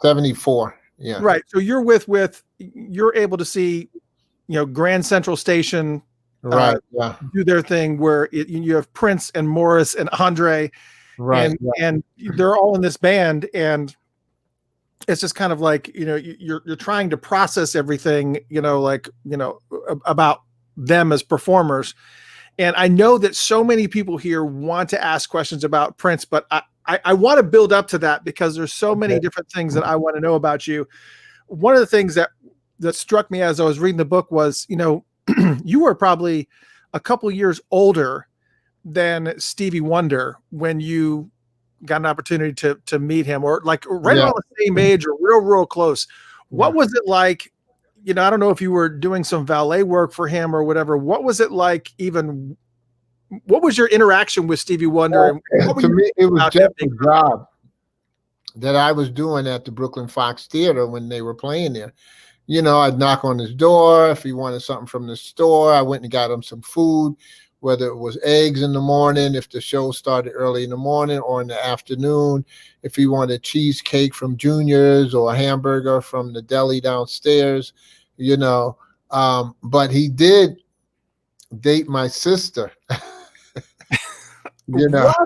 74. Yeah. Right. So you're you're able to see, Grand Central Station right, do their thing where you have Prince and Morris and Andre. Right. And they're all in this band. And it's just kind of like, you're trying to process everything, about them as performers. And I know that so many people here want to ask questions about Prince, but I want to build up to that because there's so many different things that I want to know about you. One of the things that struck me as I was reading the book was, you were probably a couple years older than Stevie Wonder when you got an opportunity to meet him, or like right around the same age or real close. What was it like? I don't know if you were doing some valet work for him or whatever. What was it like? What was your interaction with Stevie Wonder? To me, it was just a job that I was doing at the Brooklyn Fox Theater when they were playing there. I'd knock on his door if he wanted something from the store. I went and got him some food, whether it was eggs in the morning, if the show started early in the morning, or in the afternoon, if he wanted cheesecake from Junior's or a hamburger from the deli downstairs, but he did date my sister. What?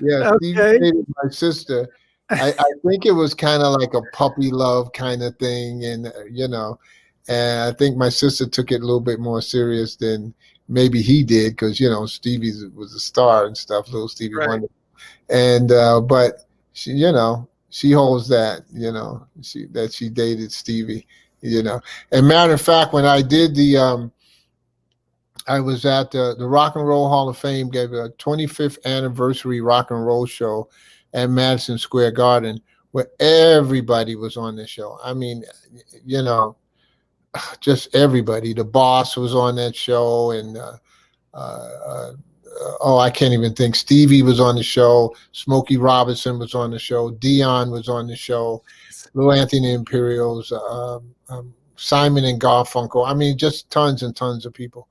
Yeah, okay. He dated my sister. I think it was kind of like a puppy love kind of thing, and and I think my sister took it a little bit more serious than maybe he did, because Stevie was a star and stuff, little Stevie Wonder, and but she she holds that she dated Stevie, and matter of fact, when I did the I was at the Rock and Roll Hall of Fame, gave a 25th anniversary rock and roll show at Madison Square Garden, where everybody was on the show. I mean, you know, just everybody. The Boss was on that show, and I can't even think. Stevie was on the show. Smokey Robinson was on the show. Dion was on the show. Lil Anthony Imperials, Simon and Garfunkel. I mean, just tons and tons of people.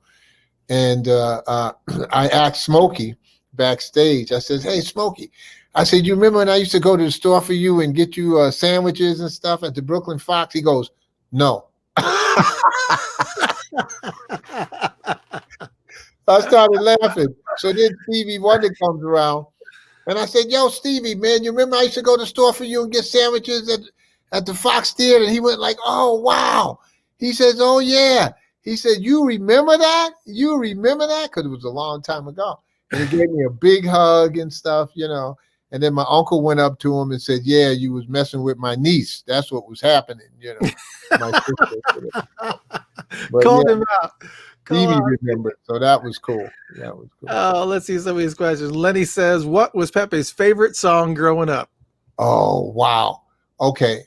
And I asked Smokey backstage. I said, "Hey, Smokey," I said, "You remember when I used to go to the store for you and get you sandwiches and stuff at the Brooklyn Fox?" He goes, "No." I started laughing. So then Stevie Wonder comes around, and I said, "Yo, Stevie, man, you remember I used to go to the store for you and get sandwiches at the Fox Theater?" And he went like, "Oh, wow." He says, "Oh, yeah." He said, "You remember that? You remember that?" Because it was a long time ago. And he gave me a big hug and stuff, you know. And then my uncle went up to him and said, "Yeah, you was messing with my niece. That's what was happening, you know." My sister. But Called him out. Stevie remembered, so that was cool. That was cool. Oh, let's see some of these questions. Lenny says, "What was Pepe's favorite song growing up?" Oh, wow. Okay.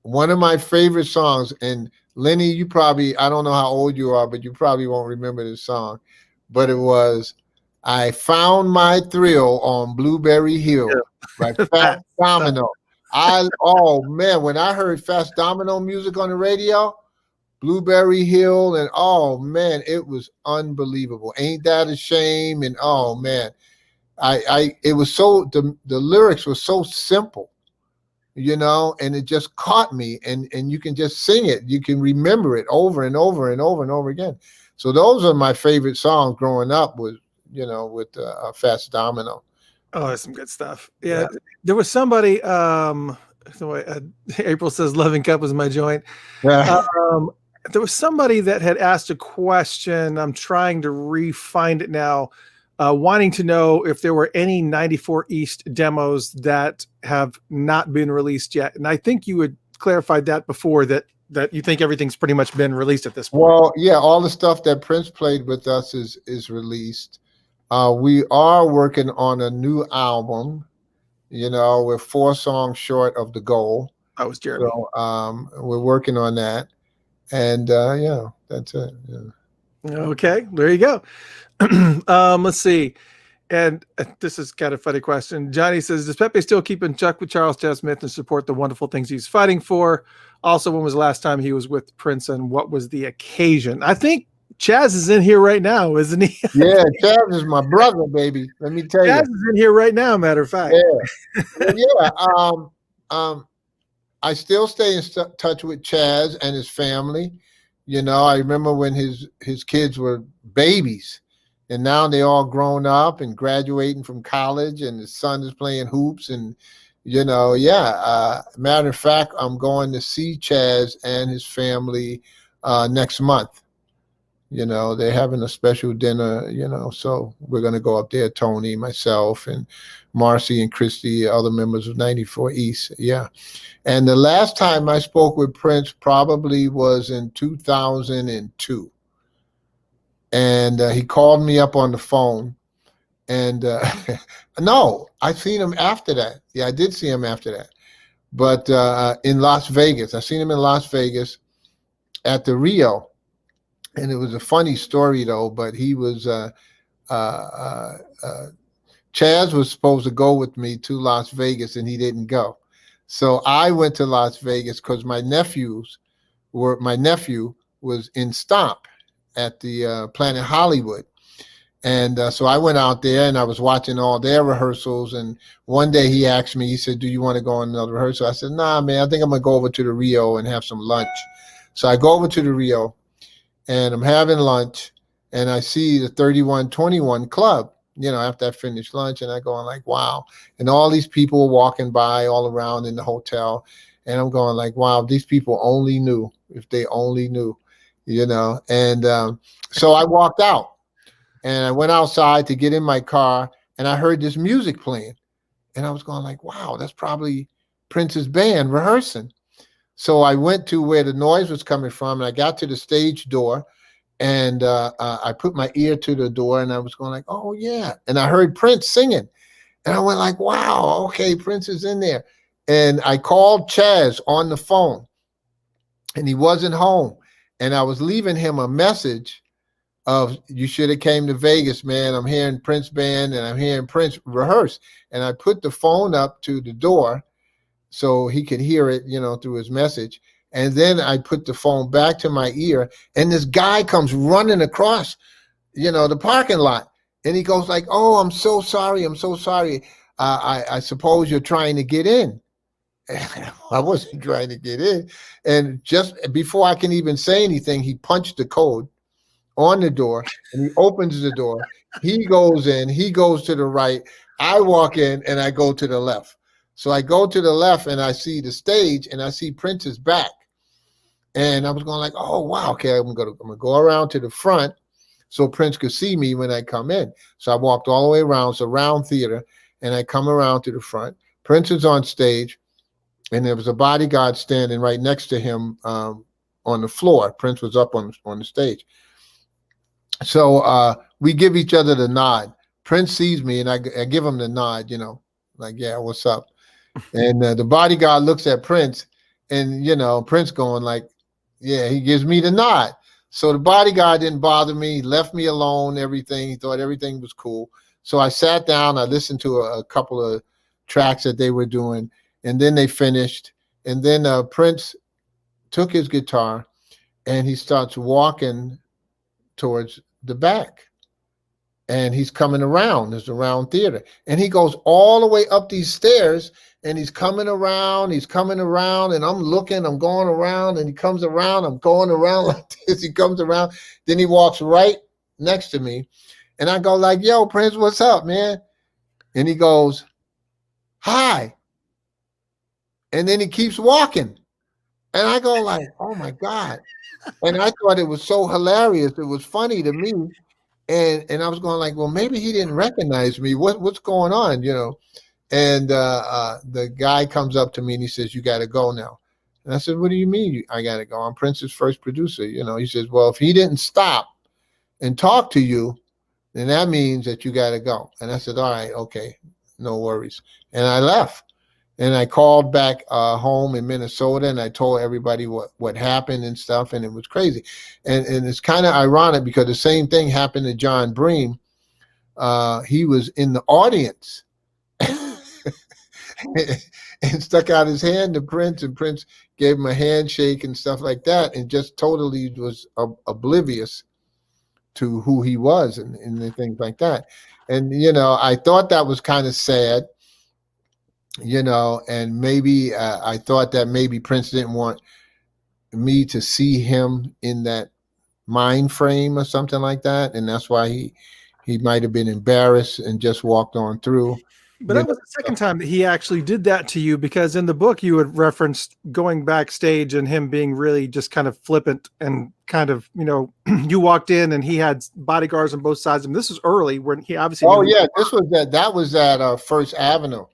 One of my favorite songs, and Lenny, you probably, I don't know how old you are, but you probably won't remember this song, but it was "I Found My Thrill on Blueberry Hill" by Fats Domino. Oh man, when I heard Fats Domino music on the radio, Blueberry Hill, and oh man, it was unbelievable. Ain't That a Shame? And oh man, it was so, the lyrics were so simple, you know, and it just caught me, and you can just sing it. You can remember it over and over and over and over again. So those are my favorite songs growing up, was, you know, with Fats Domino. Oh, that's some good stuff. Yeah. There was somebody, April says Loving Cup was my joint. There was somebody that had asked a question. I'm trying to re-find it now, wanting to know if there were any 94 East demos that have not been released yet. And I think you had clarified that before, that you think everything's pretty much been released at this point. Well, yeah, all the stuff that Prince played with us is released. We are working on a new album. You know, we're 4 songs short of the goal. That was Jeremy. So we're working on that. And yeah, that's it. Yeah. Okay, there you go. Let's see. And this is kind of a funny question. Johnny says, "Does Pepe still keep in touch with Charles Chaz Smith and support the wonderful things he's fighting for? Also, when was the last time he was with Prince, and what was the occasion?" I think Chaz is in here right now, isn't he? Yeah, Chaz is my brother, baby. Let me tell you. Chaz is in here right now, matter of fact. Yeah. Yeah. I still stay in touch with Chaz and his family. You know, I remember when his kids were babies, and now they all grown up and graduating from college, and his son is playing hoops, and you know, matter of fact, I'm going to see Chaz and his family next month. You know, they're having a special dinner, you know, so we're going to go up there, Tony, myself, and Marcy and Christy, other members of 94 East. Yeah. And the last time I spoke with Prince probably was in 2002. And he called me up on the phone. And no, I seen him after that. Yeah, I did see him after that. But in Las Vegas, I seen him in Las Vegas at the Rio. And it was a funny story, though, but he was, Chaz was supposed to go with me to Las Vegas, and he didn't go. So I went to Las Vegas because my nephew was in Stomp at the Planet Hollywood. And so I went out there, and I was watching all their rehearsals. And one day he asked me, he said, "Do you want to go on another rehearsal?" I said, "Nah, man, I think I'm going to go over to the Rio and have some lunch." So I go over to the Rio, and I'm having lunch, and I see the 3121 Club, you know, after I finished lunch, and I go on like, wow. And all these people were walking by all around in the hotel, and I'm going like, wow, these people only knew, if they only knew, you know. And so I walked out, and I went outside to get in my car, and I heard this music playing, and I was going like, wow, that's probably Prince's band rehearsing. So I went to where the noise was coming from, and I got to the stage door, And I put my ear to the door, and I was going like, oh yeah. And I heard Prince singing, and I went like, wow, okay, Prince is in there. And I called Chaz on the phone, and he wasn't home. And I was leaving him a message of, you should have came to Vegas, man. I'm hearing Prince band, and I'm hearing Prince rehearse. And I put the phone up to the door so he could hear it, through his message. And then I put the phone back to my ear, and this guy comes running across, the parking lot. And he goes like, oh, I'm so sorry. I'm so sorry. I suppose you're trying to get in. I wasn't trying to get in. And just before I can even say anything, he punched the code on the door, and he opens the door. He goes in, he goes to the right. I walk in, and I go to the left. So I go to the left, and I see the stage, and I see Prince's back. And I was going like, oh, wow, okay, I'm gonna go around to the front so Prince could see me when I come in. So I walked all the way around, it's a round theater, and I come around to the front. Prince is on stage, and there was a bodyguard standing right next to him on the floor. Prince was up on the stage. So we give each other the nod. Prince sees me, and I give him the nod, like, yeah, what's up? And the bodyguard looks at Prince, and, Prince going like, yeah, he gives me the nod. So the bodyguard didn't bother me, left me alone, everything. He thought everything was cool. So I sat down, I listened to a couple of tracks that they were doing, and then they finished. And then Prince took his guitar, and he starts walking towards the back. And he's coming around. There's a round theater. And he goes all the way up these stairs, and he's coming around, and I'm looking, I'm going around, and he comes around, I'm going around like this, he comes around, then he walks right next to me, and I go like, yo, Prince, what's up, man? And he goes, hi. And then he keeps walking, and I go like, oh my God. And I thought it was so hilarious, it was funny to me, and I was going like, well, maybe he didn't recognize me, what's going on, And the guy comes up to me, and he says, you got to go now. And I said, what do you mean I got to go? I'm Prince's first producer. He says, well, if he didn't stop and talk to you, then that means that you got to go. And I said, all right, okay, no worries. And I left. And I called back home in Minnesota, and I told everybody what happened and stuff, and it was crazy. And it's kind of ironic because the same thing happened to John Bream. He was in the audience and stuck out his hand to Prince, and Prince gave him a handshake and stuff like that, and just totally was oblivious to who he was and the things like that. And, I thought that was kind of sad, and maybe I thought that maybe Prince didn't want me to see him in that mind frame or something like that. And that's why he might have been embarrassed and just walked on through. But that was the second time that he actually did that to you, because in the book you had referenced going backstage and him being really just kind of flippant and kind of, you walked in and he had bodyguards on both sides of him. This was early when he obviously. Oh yeah, that was at First Avenue.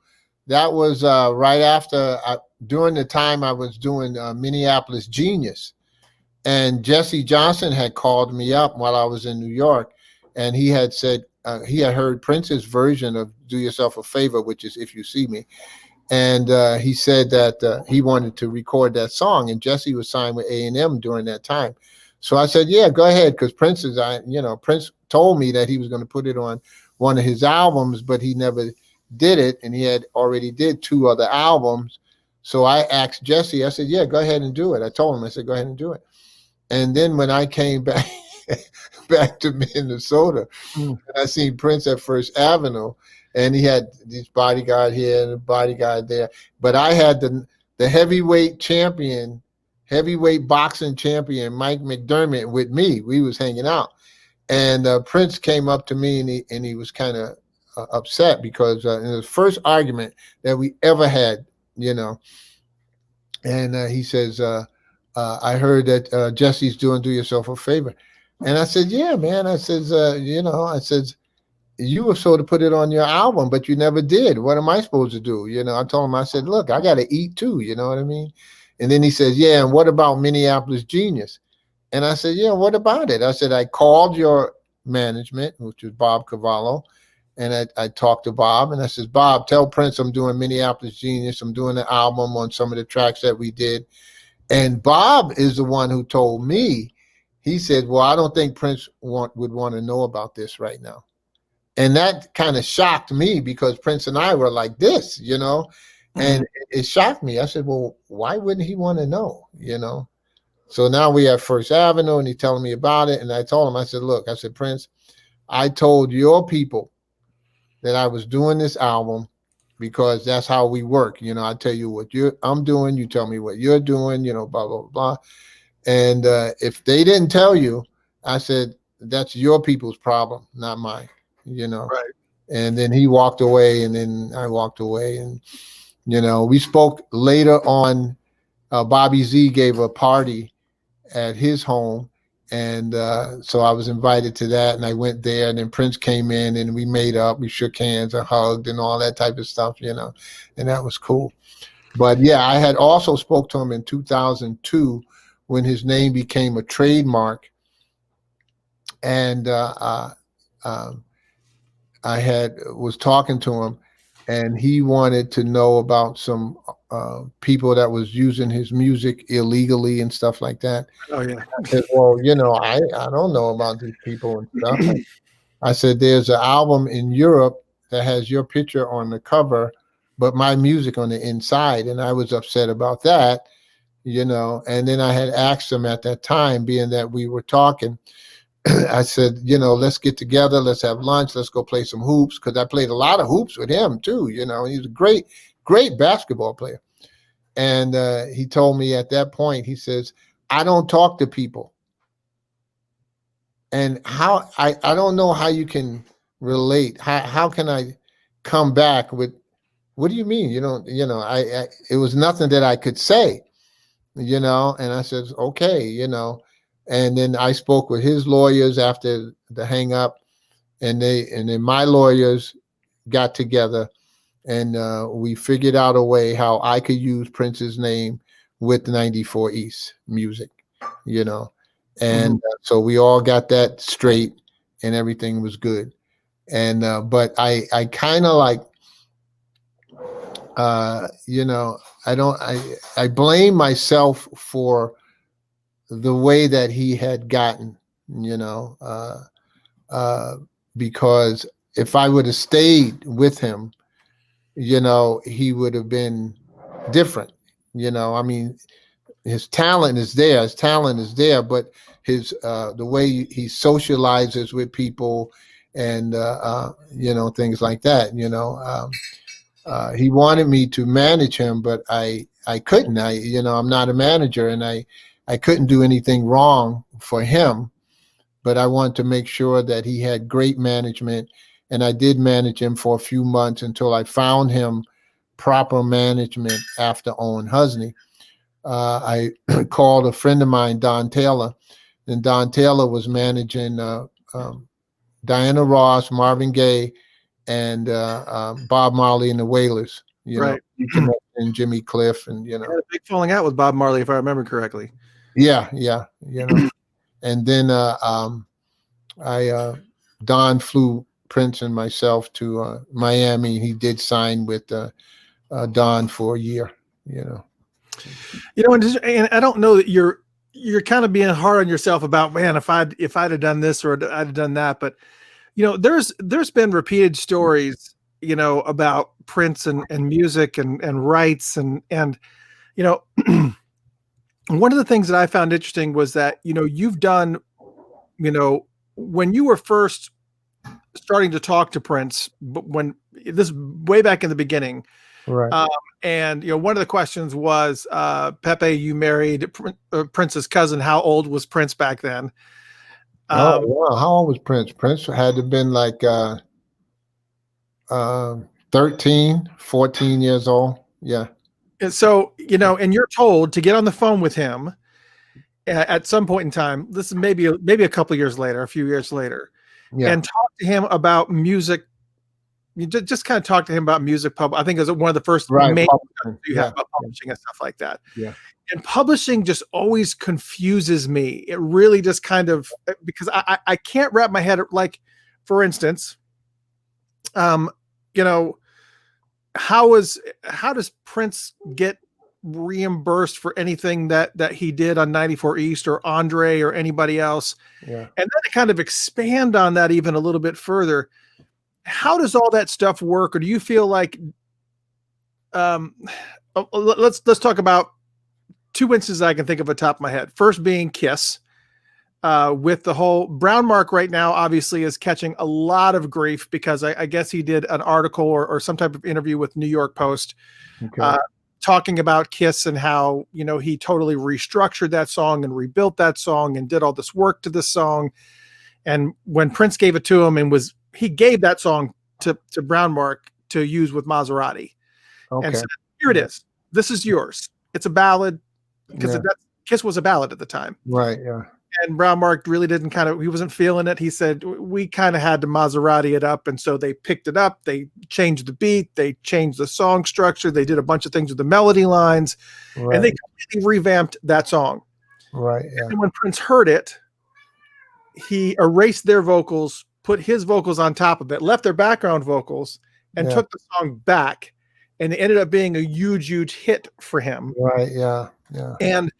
That was right after during the time I was doing Minneapolis Genius, and Jesse Johnson had called me up while I was in New York, and he had said. He had heard Prince's version of Do Yourself a Favor, which is If You See Me. And he said that he wanted to record that song, and Jesse was signed with A&M during that time. So I said, yeah, go ahead. Because Prince told me that he was going to put it on one of his albums, but he never did it. And he had already did 2 other albums. So I asked Jesse, I said, yeah, go ahead and do it. I told him, I said, go ahead and do it. And then when I came back, back to Minnesota, and I seen Prince at First Avenue, and he had this bodyguard here and a bodyguard there. But I had the heavyweight boxing champion, Mike McDermott, with me. We was hanging out, and Prince came up to me, and he was kind of upset because in the first argument that we ever had, and he says, I heard that Jesse's doing Do Yourself a Favor. And I said, yeah, man. I says, I says, you were supposed to put it on your album, but you never did. What am I supposed to do? I told him, I said, look, I got to eat too. You know what I mean? And then he says, yeah, and what about Minneapolis Genius? And I said, yeah, what about it? I said, I called your management, which was Bob Cavallo, and I talked to Bob, and I said, Bob, tell Prince I'm doing Minneapolis Genius. I'm doing an album on some of the tracks that we did. And Bob is the one who told me, he said, well, I don't think Prince would want to know about this right now. And that kind of shocked me because Prince and I were like this, and it shocked me. I said, well, why wouldn't he want to know, So now we have First Avenue, and he's telling me about it. And I told him, I said, look, I said, Prince, I told your people that I was doing this album because that's how we work. I tell you what I'm doing, you tell me what you're doing, blah, blah, blah. And if they didn't tell you, I said, that's your people's problem, not mine, Right. And then he walked away, and then I walked away. And, we spoke later on. Bobby Z gave a party at his home. And so I was invited to that, and I went there, and then Prince came in, and we made up, we shook hands and hugged and all that type of stuff, and that was cool. But yeah, I had also spoke to him in 2002 when his name became a trademark. And I was talking to him, and he wanted to know about some people that was using his music illegally and stuff like that. Oh yeah. I said, well, I don't know about these people and stuff. I said, there's an album in Europe that has your picture on the cover, but my music on the inside. And I was upset about that, and then I had asked him at that time, being that we were talking, I said, let's get together, let's have lunch, let's go play some hoops, because I played a lot of hoops with him too. He was a great basketball player. And he told me at that point, he says, I don't talk to people. And how I don't know how you can relate. How can I come back with, what do you mean? It was nothing that I could say, and I said, okay, and then I spoke with his lawyers after the hang up, and then my lawyers got together, and we figured out a way how I could use Prince's name with 94 East music, and so we all got that straight, and everything was good. And but I kind of like, I blame myself for the way that he had gotten, because if I would have stayed with him, he would have been different. I mean, his talent is there, but his the way he socializes with people, and things like that. He wanted me to manage him, but I couldn't. I'm not a manager, and I couldn't do anything wrong for him, but I wanted to make sure that he had great management. And I did manage him for a few months until I found him proper management after Owen Husney. I called a friend of mine, Don Taylor, and Don Taylor was managing Diana Ross, Marvin Gaye, and Bob Marley and the Wailers, Right. And Jimmy Cliff, and had a big falling out with Bob Marley, if I remember correctly. Yeah. And then Don flew Prince and myself to Miami. He did sign with Don for a year. And I don't know that you're kind of being hard on yourself about, man, if I'd have done this or I'd have done that, but there's been repeated stories, about Prince and music and rights and one of the things that I found interesting was that, you've done, when you were first starting to talk to Prince, when this way back in the beginning, right? And one of the questions was, Pepe, you married Prince's cousin. How old was Prince back then? Wow. How old was Prince? Prince had to have been like 13, 14 years old. Yeah. And so, and you're told to get on the phone with him at some point in time. This is maybe a couple of years later, a few years later, and talk to him about music you just kind of talk to him about music I think it was one of the first Right. main Publishing. you have about publishing and stuff like that. Yeah. And publishing just always confuses me. It really just kind of, because I can't wrap my head, like, for instance, you know, how does Prince get reimbursed for anything that he did on 94 East or Andre or anybody else? Yeah. And then to kind of expand on that even a little bit further, how does all that stuff work? Or do you feel like, let's talk about two instances I can think of at the top of my head. First being Kiss, with the whole Brown Mark right now, obviously is catching a lot of grief because I guess he did an article or some type of interview with New York Post, talking about Kiss and how, you know, he totally restructured that song and rebuilt that song and did all this work to this song. And when Prince gave it to him he gave that song to Brown Mark to use with Maserati. And said, here it is. This is yours. It's a ballad, because Kiss was a ballad at the time. Right. Yeah. And Brown Mark really he wasn't feeling it. He said, we kind of had to Maserati it up. And so they picked it up. They changed the beat. They changed the song structure. They did a bunch of things with the melody lines. Right. And they completely revamped that song. Right. Yeah. And when Prince heard it, he erased their vocals, put his vocals on top of it, left their background vocals, and took the song back. And it ended up being a huge, huge hit for him. Right. Yeah. Yeah. And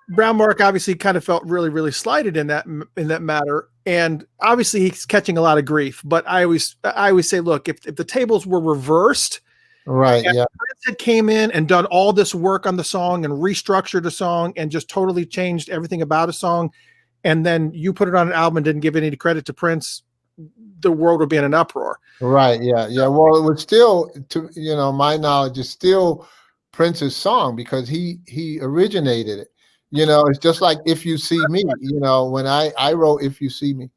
Brown Mark obviously kind of felt really, really slighted in that matter. And obviously he's catching a lot of grief, but I always say, look, if the tables were reversed, right. Yeah. Prince had came in and done all this work on the song and restructured a song and just totally changed everything about a song, and then you put it on an album and didn't give any credit to Prince, the world would be in an uproar. Right. Yeah. Yeah. Well, it was still, to, you know, my knowledge is still Prince's song because he originated it. You know, it's just like If You See Me, you know, when I wrote If You See Me,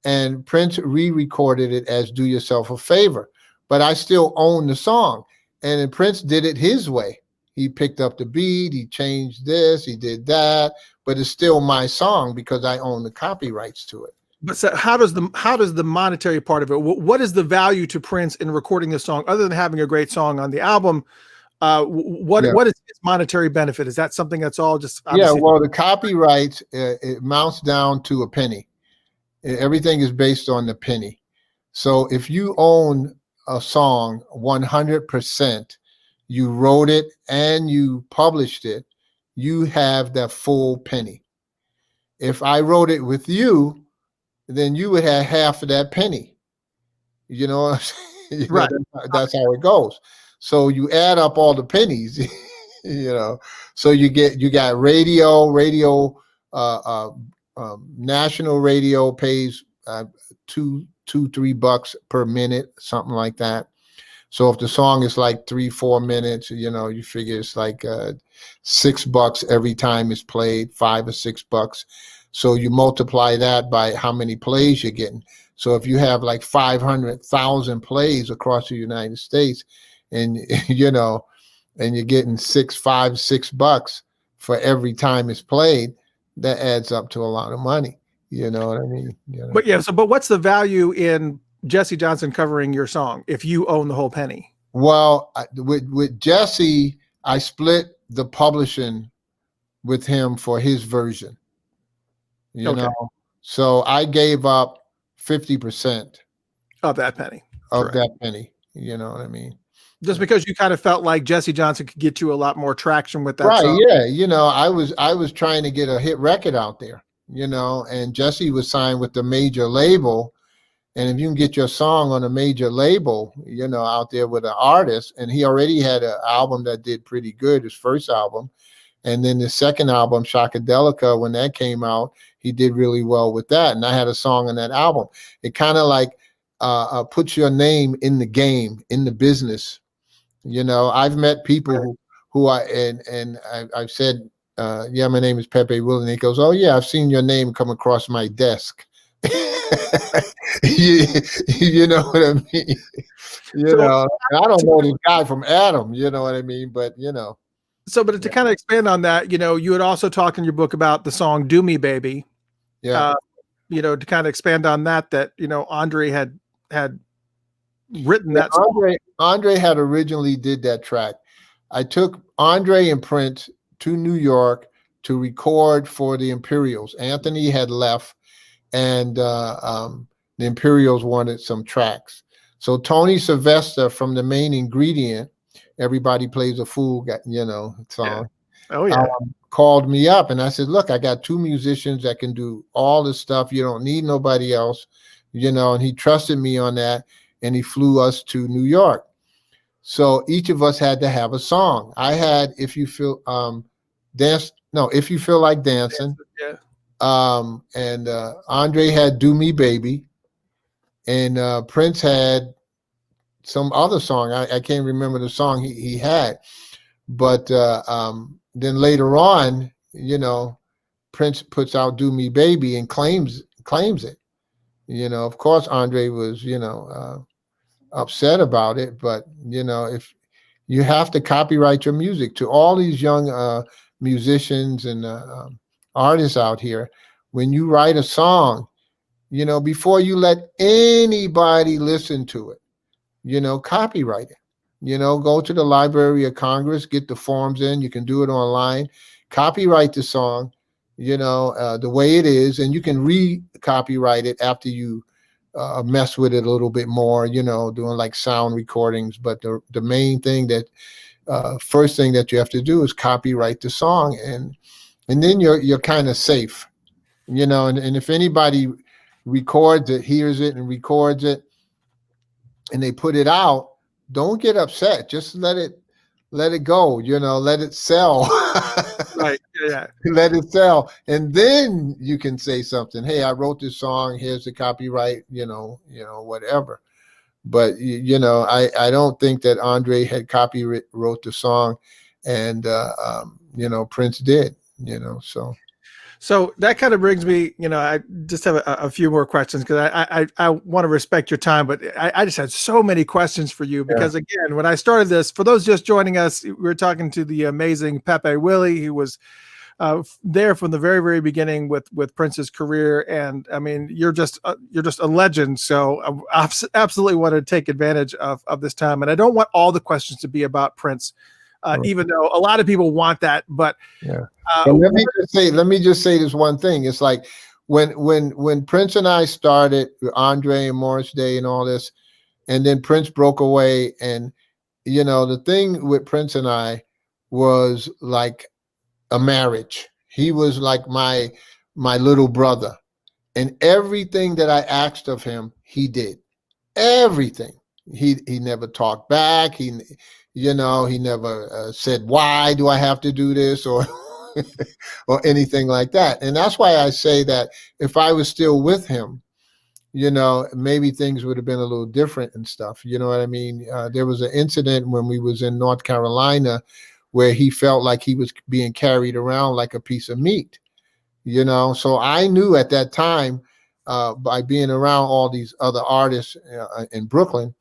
and Prince re-recorded it as Do Yourself a Favor, but I still own the song. And then Prince did it his way. He picked up the beat, he changed this, he did that, but it's still my song because I own the copyrights to it. But so how does the monetary part of it, what is the value to Prince in recording this song other than having a great song on the album? What is its monetary benefit? Is that something that's all just well, the copyrights, it mounts down to a penny. Everything is based on the penny. So if you own a song 100%, you wrote it and you published it, you have that full penny. If I wrote it with you, then you would have half of that penny. You know what I'm saying? Right. That's how it goes. So you add up all the pennies, you know, so you got radio, national radio pays $2-3 per minute, something like that. So if the song is like 3-4 minutes, you know, you figure it's like $6 every time it's played, $5 or $6. So you multiply that by how many plays you're getting. So if you have like 500,000 plays across the United States, and you know, and you're getting $6 for every time it's played, that adds up to a lot of money. You know what I mean? You know? But what's the value in Jesse Johnson covering your song if you own the whole penny? Well, with Jesse, I split the publishing with him for his version. You know, so I gave up 50% of that penny. That penny. You know what I mean? Just because you kind of felt like Jesse Johnson could get you a lot more traction with that song. Yeah. You know, I was trying to get a hit record out there, you know, and Jesse was signed with the major label. And if you can get your song on a major label, you know, out there with an artist, and he already had an album that did pretty good, his first album. And then the second album, Shockadelica, when that came out, he did really well with that. And I had a song on that album. It kind of like puts your name in the game, in the business. You know, I've met people who I've said, yeah, my name is Pepé Willie. And he goes, oh yeah, I've seen your name come across my desk. you know what I mean? You know, I don't know this guy from Adam, you know what I mean? But, you know. So, but to kind of expand on that, you know, you had also talked in your book about the song Do Me Baby. Yeah. You know, to kind of expand on that, you know, Andre had written that song. Andre had originally did that track. I took Andre and Prince to New York to record for the Imperials. Anthony had left, and the Imperials wanted some tracks. So Tony Sylvester from the Main Ingredient, Everybody Plays a Fool, song. Yeah. Oh yeah. Called me up, and I said, look, I got 2 musicians that can do all the stuff. You don't need nobody else, and he trusted me on that, and he flew us to New York. So each of us had to have a song. I had If You Feel If You Feel Like Dancing. Yeah. And Andre had Do Me Baby, and Prince had some other song. I can't remember the song he had, but then later on, Prince puts out Do Me Baby and claims it. Of course, Andre was upset about it, but if you have to copyright your music, to all these young musicians and artists out here, when you write a song, before you let anybody listen to it, copyright it. Go to the Library of Congress, get the forms in. You can do it online. Copyright the song, the way it is, and you can re-copyright it after you mess with it a little bit more, doing like sound recordings. But the main thing that first thing that you have to do is copyright the song, and then you're kind of safe, and if anybody records it, hears it and records it, and they put it out, don't get upset. Just let it go, let it sell. Right. Yeah. Let it sell. And then you can say something. Hey, I wrote this song. Here's the copyright, whatever. But, I don't think that Andre had wrote the song, and, Prince did, so. So that kind of brings me, I just have a few more questions, because I want to respect your time, but I just had so many questions for you, because again, when I started this, for those just joining us, we were talking to the amazing Pepé Willie, who was there from the very, very beginning with Prince's career. And I mean, you're just a legend. So I absolutely want to take advantage of this time. And I don't want all the questions to be about Prince, even though a lot of people want that, but let me just say this one thing. It's like when Prince and I started, Andre and Morris Day and all this, and then Prince broke away, and the thing with Prince and I was like a marriage. He was like my little brother, and everything that I asked of him, he did. Everything. He never talked back. He never said, why do I have to do this, or or anything like that. And that's why I say that if I was still with him, maybe things would have been a little different and stuff. You know what I mean? There was an incident when we was in North Carolina where he felt like he was being carried around like a piece of meat, So I knew at that time, by being around all these other artists in Brooklyn,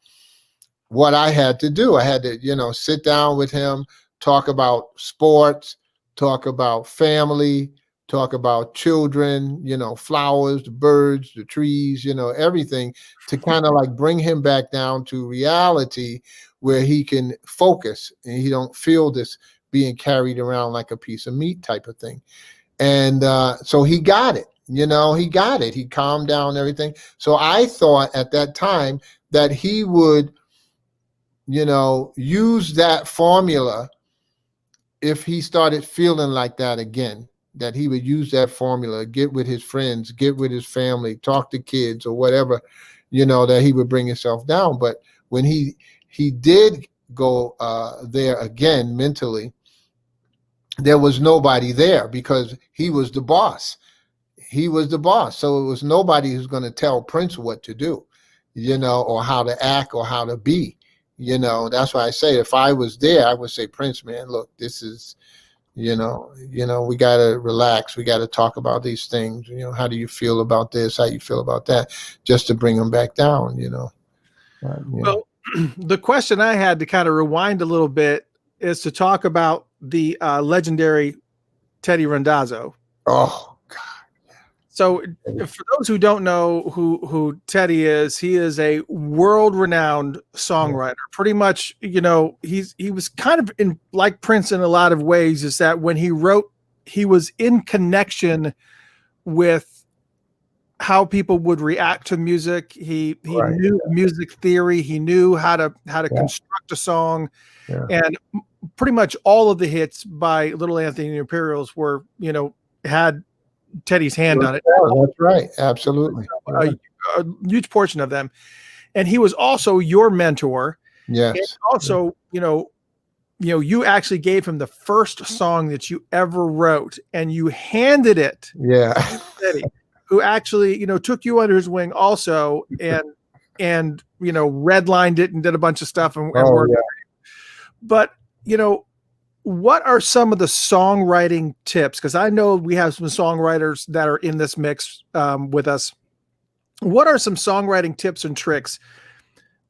what I had to do. I had to, sit down with him, talk about sports, talk about family, talk about children, flowers, the birds, the trees, everything, to kind of like bring him back down to reality where he can focus and he don't feel this being carried around like a piece of meat type of thing. And so he got it, he got it. He calmed down and everything. So I thought at that time that he would, use that formula if he started feeling like that again, that he would use that formula, get with his friends, get with his family, talk to kids or whatever, that he would bring himself down. But when he did go there again mentally, there was nobody there because he was the boss. He was the boss. So it was nobody who's going to tell Prince what to do, or how to act or how to be. That's why I say if I was there, I would say, Prince, man, look, this is, we got to relax. We got to talk about these things. How do you feel about this? How you feel about that? Just to bring them back down, Well, the question I had to kind of rewind a little bit is to talk about the legendary Teddy Randazzo. Oh, God. So for those who don't know who Teddy is, he is a world-renowned songwriter. Pretty much, you know, he was kind of in like Prince in a lot of ways, is that when he wrote, he was in connection with how people would react to music. He knew music theory. He knew how to construct a song. Yeah. And pretty much all of the hits by Little Anthony and the Imperials were, you know, had Teddy's hand on it. That's right. Absolutely. A huge portion of them. And he was also your mentor. Yes. And also, you actually gave him the first song that you ever wrote, and you handed it to Teddy, who actually, took you under his wing also, and redlined it and did a bunch of stuff and worked. Yeah. But, what are some of the songwriting tips? Because I know we have some songwriters that are in this mix with us. What are some songwriting tips and tricks?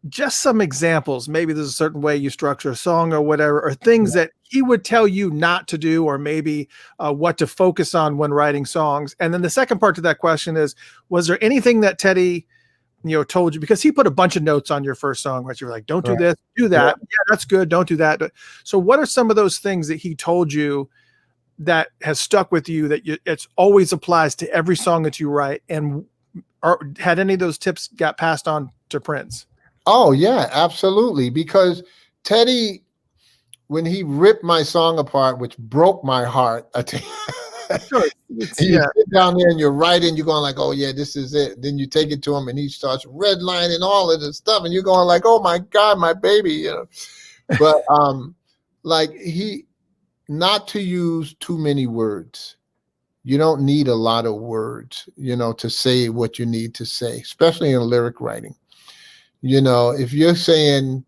Just some examples. Maybe there's a certain way you structure a song or whatever, or things that he would tell you not to do, or maybe what to focus on when writing songs. And then the second part to that question is, was there anything that Teddy told you, because he put a bunch of notes on your first song, right? You were like, don't do this, do that. Yeah, that's good. Don't do that. So what are some of those things that he told you that has stuck with you, that it's always applies to every song that you write? And had any of those tips got passed on to Prince? Oh yeah, absolutely. Because Teddy, when he ripped my song apart, which broke my heart, I tell you, you sit down there and you're writing, you're going like, oh yeah, this is it. Then you take it to him and he starts redlining all of this stuff, and you're going like, oh my God, my baby, But like not to use too many words. You don't need a lot of words, to say what you need to say, especially in lyric writing. If you're saying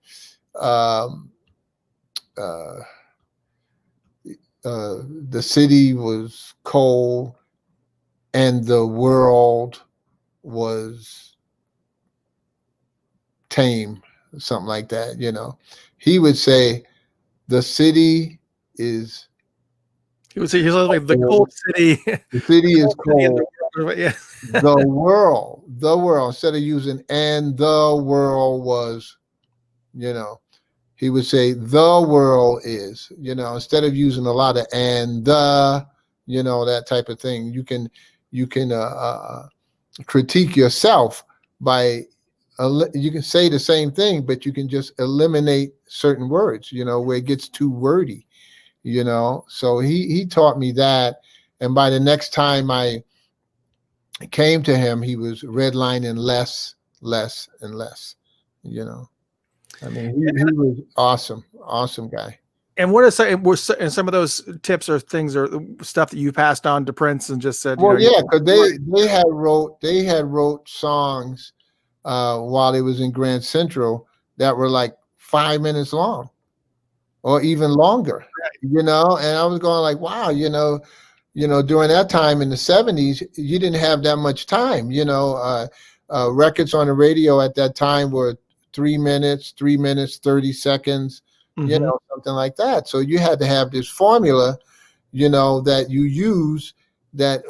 the city was cold and the world was tame, something like that, he would say the city is. He would say he's like the cold city. The city is cold. Yeah. the world, instead of using and the world was, he would say the world is, instead of using a lot of and the, that type of thing. You can critique yourself by, you can say the same thing, but you can just eliminate certain words, where it gets too wordy, So he taught me that. And by the next time I came to him, he was redlining less and less, I mean, he was awesome guy. And what are some of those tips or things or stuff that you passed on to Prince and just said? Well, because they had wrote songs while he was in Grand Central that were like 5 minutes long, or even longer, And I was going like, wow, during that time in the 70s, you didn't have that much time. Records on the radio at that time were 3 minutes, 30 seconds, something like that. So you had to have this formula, that you use, that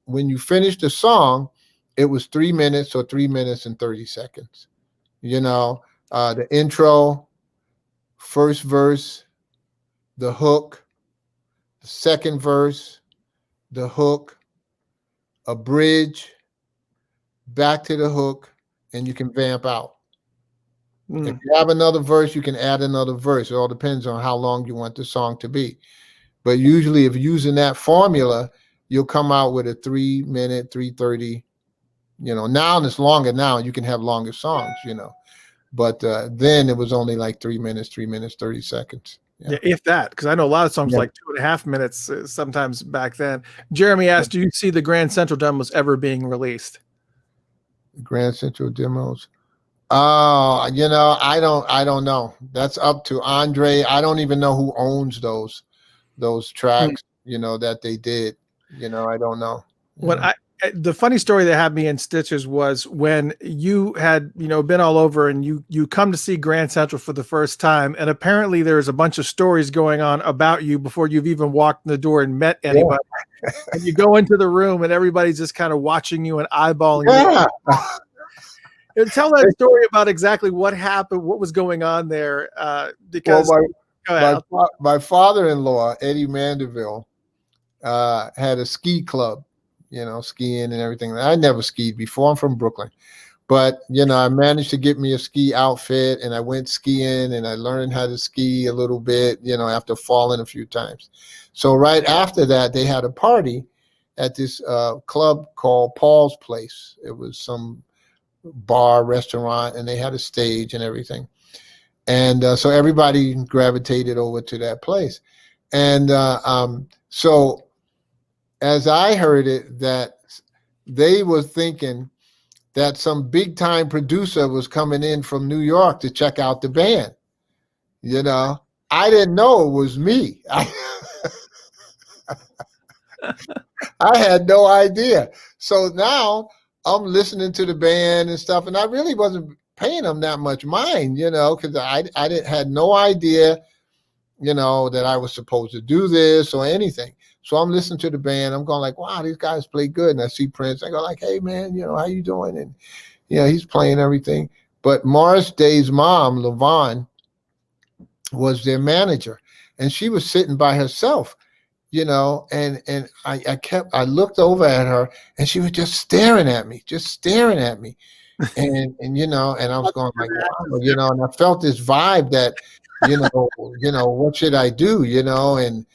when you finished the song, it was 3 minutes or 3 minutes and 30 seconds. The intro, first verse, the hook, the second verse, the hook, a bridge, back to the hook, and you can vamp out. If you have another verse, you can add another verse. It all depends on how long you want the song to be. But usually if using that formula, you'll come out with a 3 minute, 3:30. Now it's longer now. You can have longer songs, But then it was only like 3 minutes, 30 seconds. Yeah, if that, because I know a lot of songs like 2.5 minutes sometimes back then. Jeremy asked, do you see the Grand Central demos ever being released? Grand Central demos? I don't know. That's up to Andre. I don't even know who owns those tracks, that they did. I don't know. the funny story that had me in stitches was when you had, been all over and you come to see Grand Central for the first time. And apparently there's a bunch of stories going on about you before you've even walked in the door and met anybody. Yeah. And you go into the room and everybody's just kind of watching you and eyeballing you. And tell that story about exactly what happened, what was going on there. Because my father-in-law, Eddie Mandeville, had a ski club, skiing and everything. I never skied before. I'm from Brooklyn. But, I managed to get me a ski outfit and I went skiing and I learned how to ski a little bit, after falling a few times. So right after that, they had a party at this club called Paul's Place. It was some bar, restaurant, and they had a stage and everything. And so everybody gravitated over to that place. And so as I heard it, that they were thinking that some big time producer was coming in from New York to check out the band. I didn't know it was me. I had no idea. So now I'm listening to the band and stuff, and I really wasn't paying them that much mind, because I had no idea, that I was supposed to do this or anything. So I'm listening to the band. I'm going like, wow, these guys play good. And I see Prince. I go like, hey, man, how you doing? And, he's playing everything. But Morris Day's mom, LaVon, was their manager. And she was sitting by herself, and I looked over at her and she was just staring at me. And I was going like, wow, and I felt this vibe that, what should I do, and,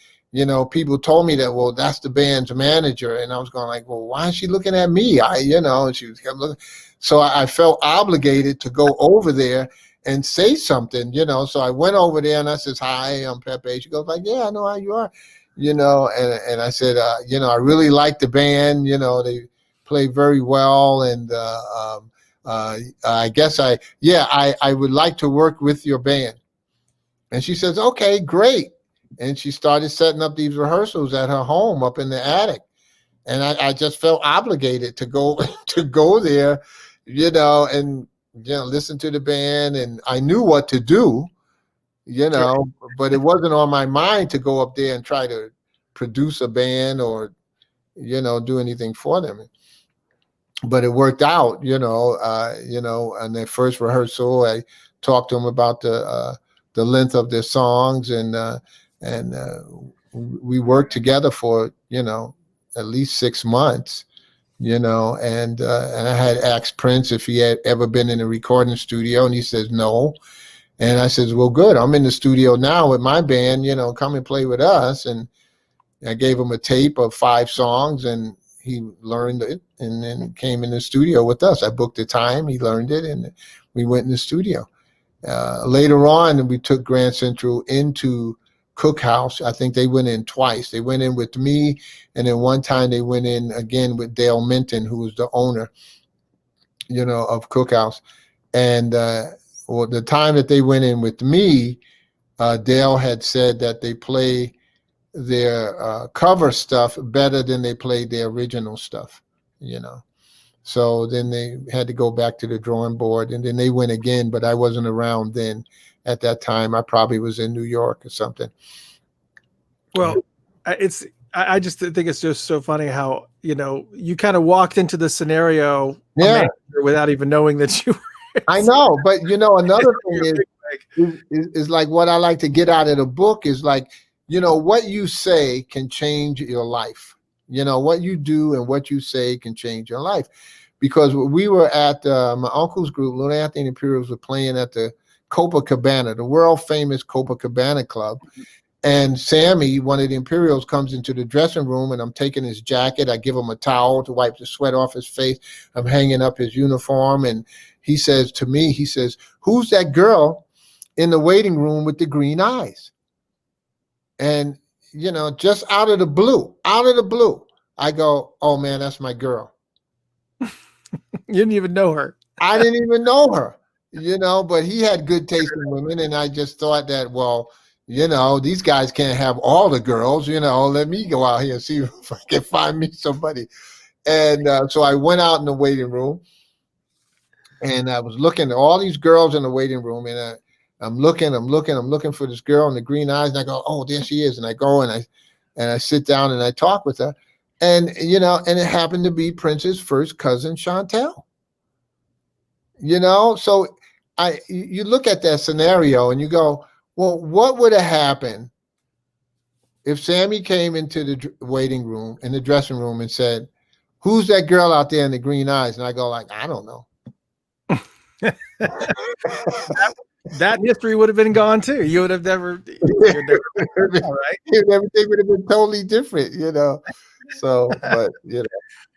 people told me that, well, that's the band's manager. And I was going like, well, why is she looking at me? And she was kept looking. So I felt obligated to go over there and say something, so I went over there and I says, hi, I'm Pepe. She goes like, yeah, I know how you are, and I said, I really like the band, they play very well. And, I guess I would like to work with your band. And she says, okay, great. And she started setting up these rehearsals at her home up in the attic. And I just felt obligated to go there, and, listen to the band. And I knew what to do, but it wasn't on my mind to go up there and try to produce a band or, do anything for them. But it worked out, and their first rehearsal, I talked to them about the length of their songs, and we worked together for, at least 6 months, and I had asked Prince if he had ever been in a recording studio, and he says no. And I says, well, good, I'm in the studio now with my band, come and play with us. And I gave him a tape of 5 songs, and he learned it and then came in the studio with us. I booked the time, he learned it, and we went in the studio. Later on, we took Grand Central into Cookhouse. I think they went in twice. They went in with me, and then one time they went in again with Dale Minton, who was the owner, of Cookhouse. And the time that they went in with me, Dale had said that they play their cover stuff better than they played their original stuff, So then they had to go back to the drawing board, and then they went again, but I wasn't around then at that time. I probably was in New York or something. Well, I just think it's just so funny how, you kind of walked into the scenario without even knowing that you were. I know, but another thing is like what I like to get out of the book is like, what you say can change your life. What you do and what you say can change your life. Because we were at my uncle's group, Little Anthony and Imperials, were playing at the Copacabana, the world famous Copacabana Club. And Sammy, one of the Imperials, comes into the dressing room, and I'm taking his jacket. I give him a towel to wipe the sweat off his face. I'm hanging up his uniform. And he says to me, who's that girl in the waiting room with the green eyes? And, just out of the blue, I go, oh man, that's my girl. You didn't even know her. I didn't even know her, but he had good taste in women. And I just thought that, well, these guys can't have all the girls, let me go out here and see if I can find me somebody. And so I went out in the waiting room, and I was looking at all these girls in the waiting room, and I'm looking for this girl in the green eyes, and I go, oh, there she is. And I go and I sit down and I talk with her, and and it happened to be Prince's first cousin, Chantel. So you look at that scenario and you go, well, what would have happened if Sammy came into the waiting room, in the dressing room, and said, who's that girl out there in the green eyes? And I go like, I don't know. that history would have been gone too. You would have never, right? Everything would have been totally different, So, but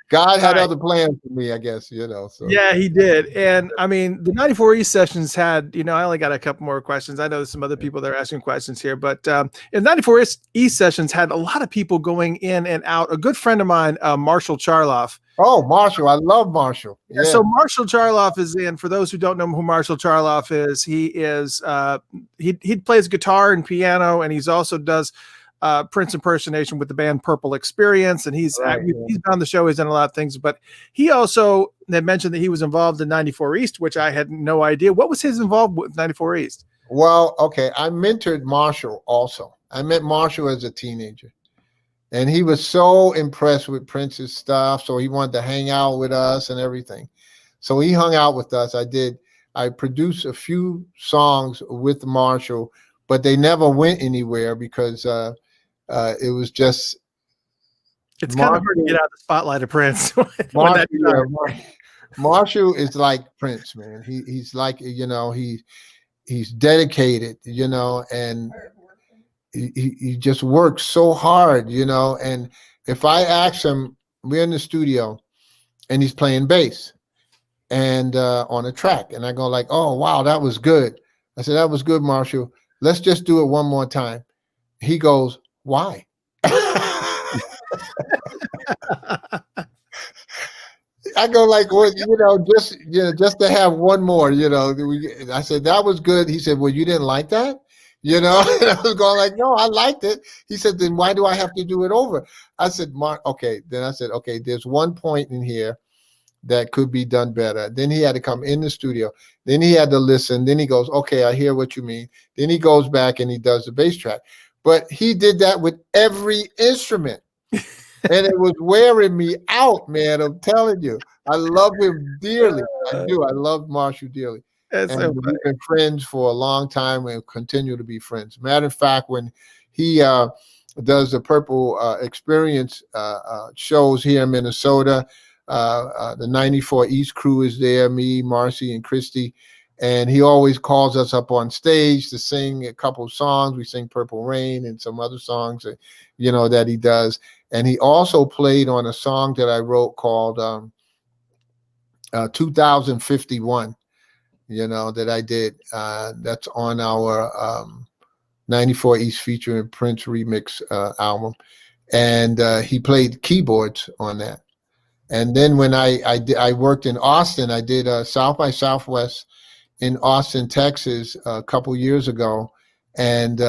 God had other plans for me, I guess, So yeah, he did. And I mean, the 94 East sessions had, I only got a couple more questions. I know there's some other people that are asking questions here, but in 94 East sessions had a lot of people going in and out. A good friend of mine, Marshall Charloff. Oh, Marshall. I love Marshall. Yeah. So Marshall Charloff is in, for those who don't know who Marshall Charloff is, he plays guitar and piano, and he's also does Prince impersonation with the band Purple Experience, and he's been on the show. He's done a lot of things, but he also had mentioned that he was involved in 94 East, which I had no idea. What was his involvement with 94 East? Well, okay, I mentored Marshall also. I met Marshall as a teenager, and he was so impressed with Prince's stuff, so he wanted to hang out with us and everything. So he hung out with us. I produced a few songs with Marshall, but they never went anywhere because it was just. It's kind of hard to get out of the spotlight of Prince. Marshall is like Prince, man. He's like, he's dedicated, and he just works so hard, and if I ask him, we're in the studio and he's playing bass and on a track, and I go like, oh, wow, that was good. I said, that was good, Marshall. Let's just do it one more time. He goes, why? I go like, well, just to have one more, I said, that was good. He said, well, you didn't like that? And I was going like, no, I liked it. He said, then why do I have to do it over? I said, Mark, okay. Then I said, okay, there's one point in here that could be done better. Then he had to come in the studio. Then he had to listen. Then he goes, okay, I hear what you mean. Then he goes back and he does the bass track. But he did that with every instrument. And it was wearing me out, man. I'm telling you. I love him dearly. I do. I love Marshall dearly. And we've been friends for a long time and continue to be friends. Matter of fact, when he does the Purple Experience shows here in Minnesota, the 94 East crew is there, me, Marcy, and Christy. And he always calls us up on stage to sing a couple of songs. We sing Purple Rain and some other songs, that he does. And he also played on a song that I wrote called 2051, that I did. That's on our 94 East featuring Prince remix album. And he played keyboards on that. And then when I worked in Austin, I did South by Southwest in Austin, Texas, a couple years ago. And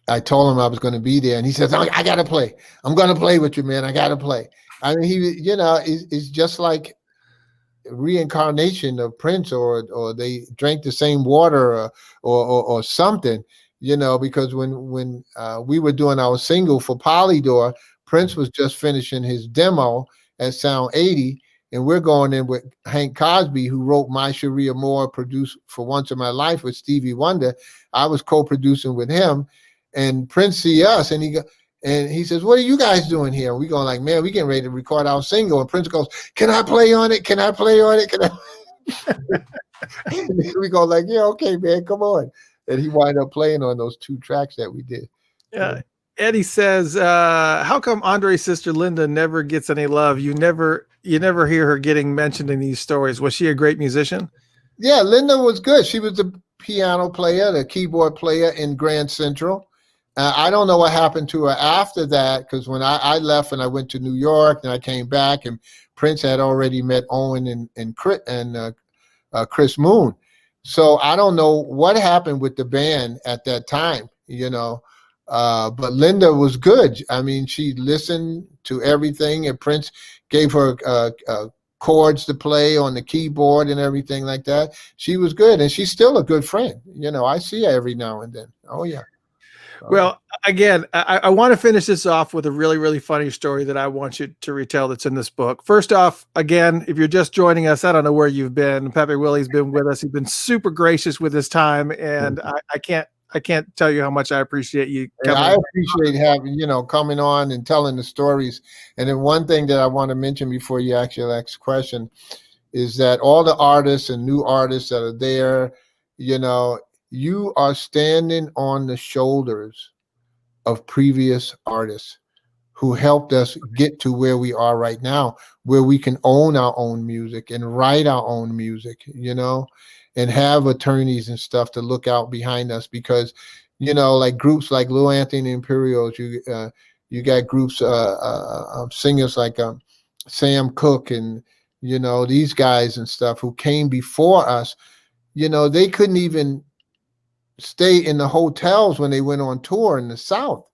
I told him I was going to be there, and he says, I got to play. I'm going to play with you, man. I got to play. I mean, he, is just like reincarnation of Prince, or they drank the same water or something, because when we were doing our single for Polydor, Prince was just finishing his demo at Sound 80, and we're going in with Hank Cosby, who wrote My Sharia Moore, produced For Once in My Life with Stevie Wonder. I was co-producing with him, and Prince see us, and he says, what are you guys doing here? We going like, man, we getting ready to record our single. And Prince goes, can I play on it? Can I play on it? We go like, yeah, okay, man, come on. And he wound up playing on those 2 tracks that we did. Yeah. Eddie says, how come Andre's sister Linda never gets any love? You never hear her getting mentioned in these stories. Was she a great musician? Yeah, Linda was good. She was the piano player, the keyboard player in Grand Central. I don't know what happened to her after that, because when I left and I went to New York and I came back, and Prince had already met Owen and Chris Moon. So I don't know what happened with the band at that time, But Linda was good. I mean, she listened to everything, and Prince gave her chords to play on the keyboard and everything like that. She was good, and she's still a good friend. You know, I see her every now and then. Oh yeah. Well, again, I want to finish this off with a really, really funny story that I want you to retell that's in this book. First off, again, if you're just joining us, I don't know where you've been. Pepe Willie's been with us. He's been super gracious with his time, and I can't tell you how much I appreciate you coming. I appreciate having, coming on and telling the stories. And then one thing that I want to mention before you ask your next question is that all the artists and new artists that are there, you are standing on the shoulders of previous artists who helped us get to where we are right now, where we can own our own music and write our own music, and have attorneys and stuff to look out behind us, because, like groups like Lil Anthony and Imperials, you got groups, singers like Sam Cooke and, these guys and stuff who came before us. They couldn't even stay in the hotels when they went on tour in the South.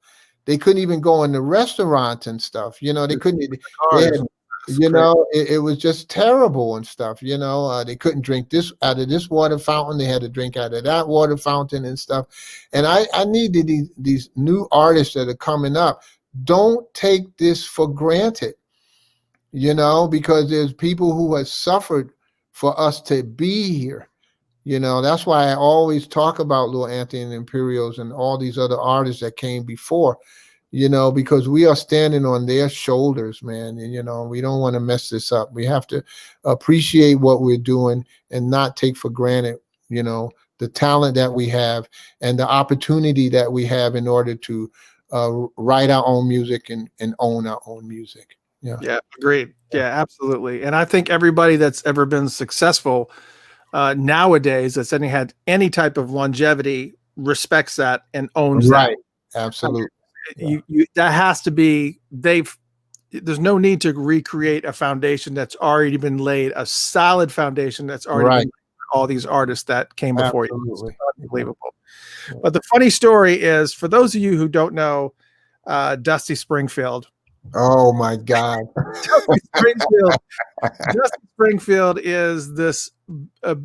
They couldn't even go in the restaurants and stuff. They couldn't. They had, it was just terrible and stuff. They couldn't drink this out of this water fountain. They had to drink out of that water fountain and stuff. And I needed these new artists that are coming up. Don't take this for granted, because there's people who have suffered for us to be here. That's why I always talk about Lil Anthony and Imperials and all these other artists that came before, because we are standing on their shoulders, man. And, we don't want to mess this up. We have to appreciate what we're doing and not take for granted, the talent that we have and the opportunity that we have in order to write our own music and own our own music. Yeah, agreed. Yeah, absolutely. And I think everybody that's ever been successful nowadays that's had any type of longevity respects that and owns right. That. Absolutely. That has to be, there's no need to recreate a foundation that's already been laid, a solid foundation that's already been laid by all these artists that came before you. It's unbelievable. Yeah. But the funny story is, for those of you who don't know, Dusty Springfield. Oh my God. Dusty Springfield is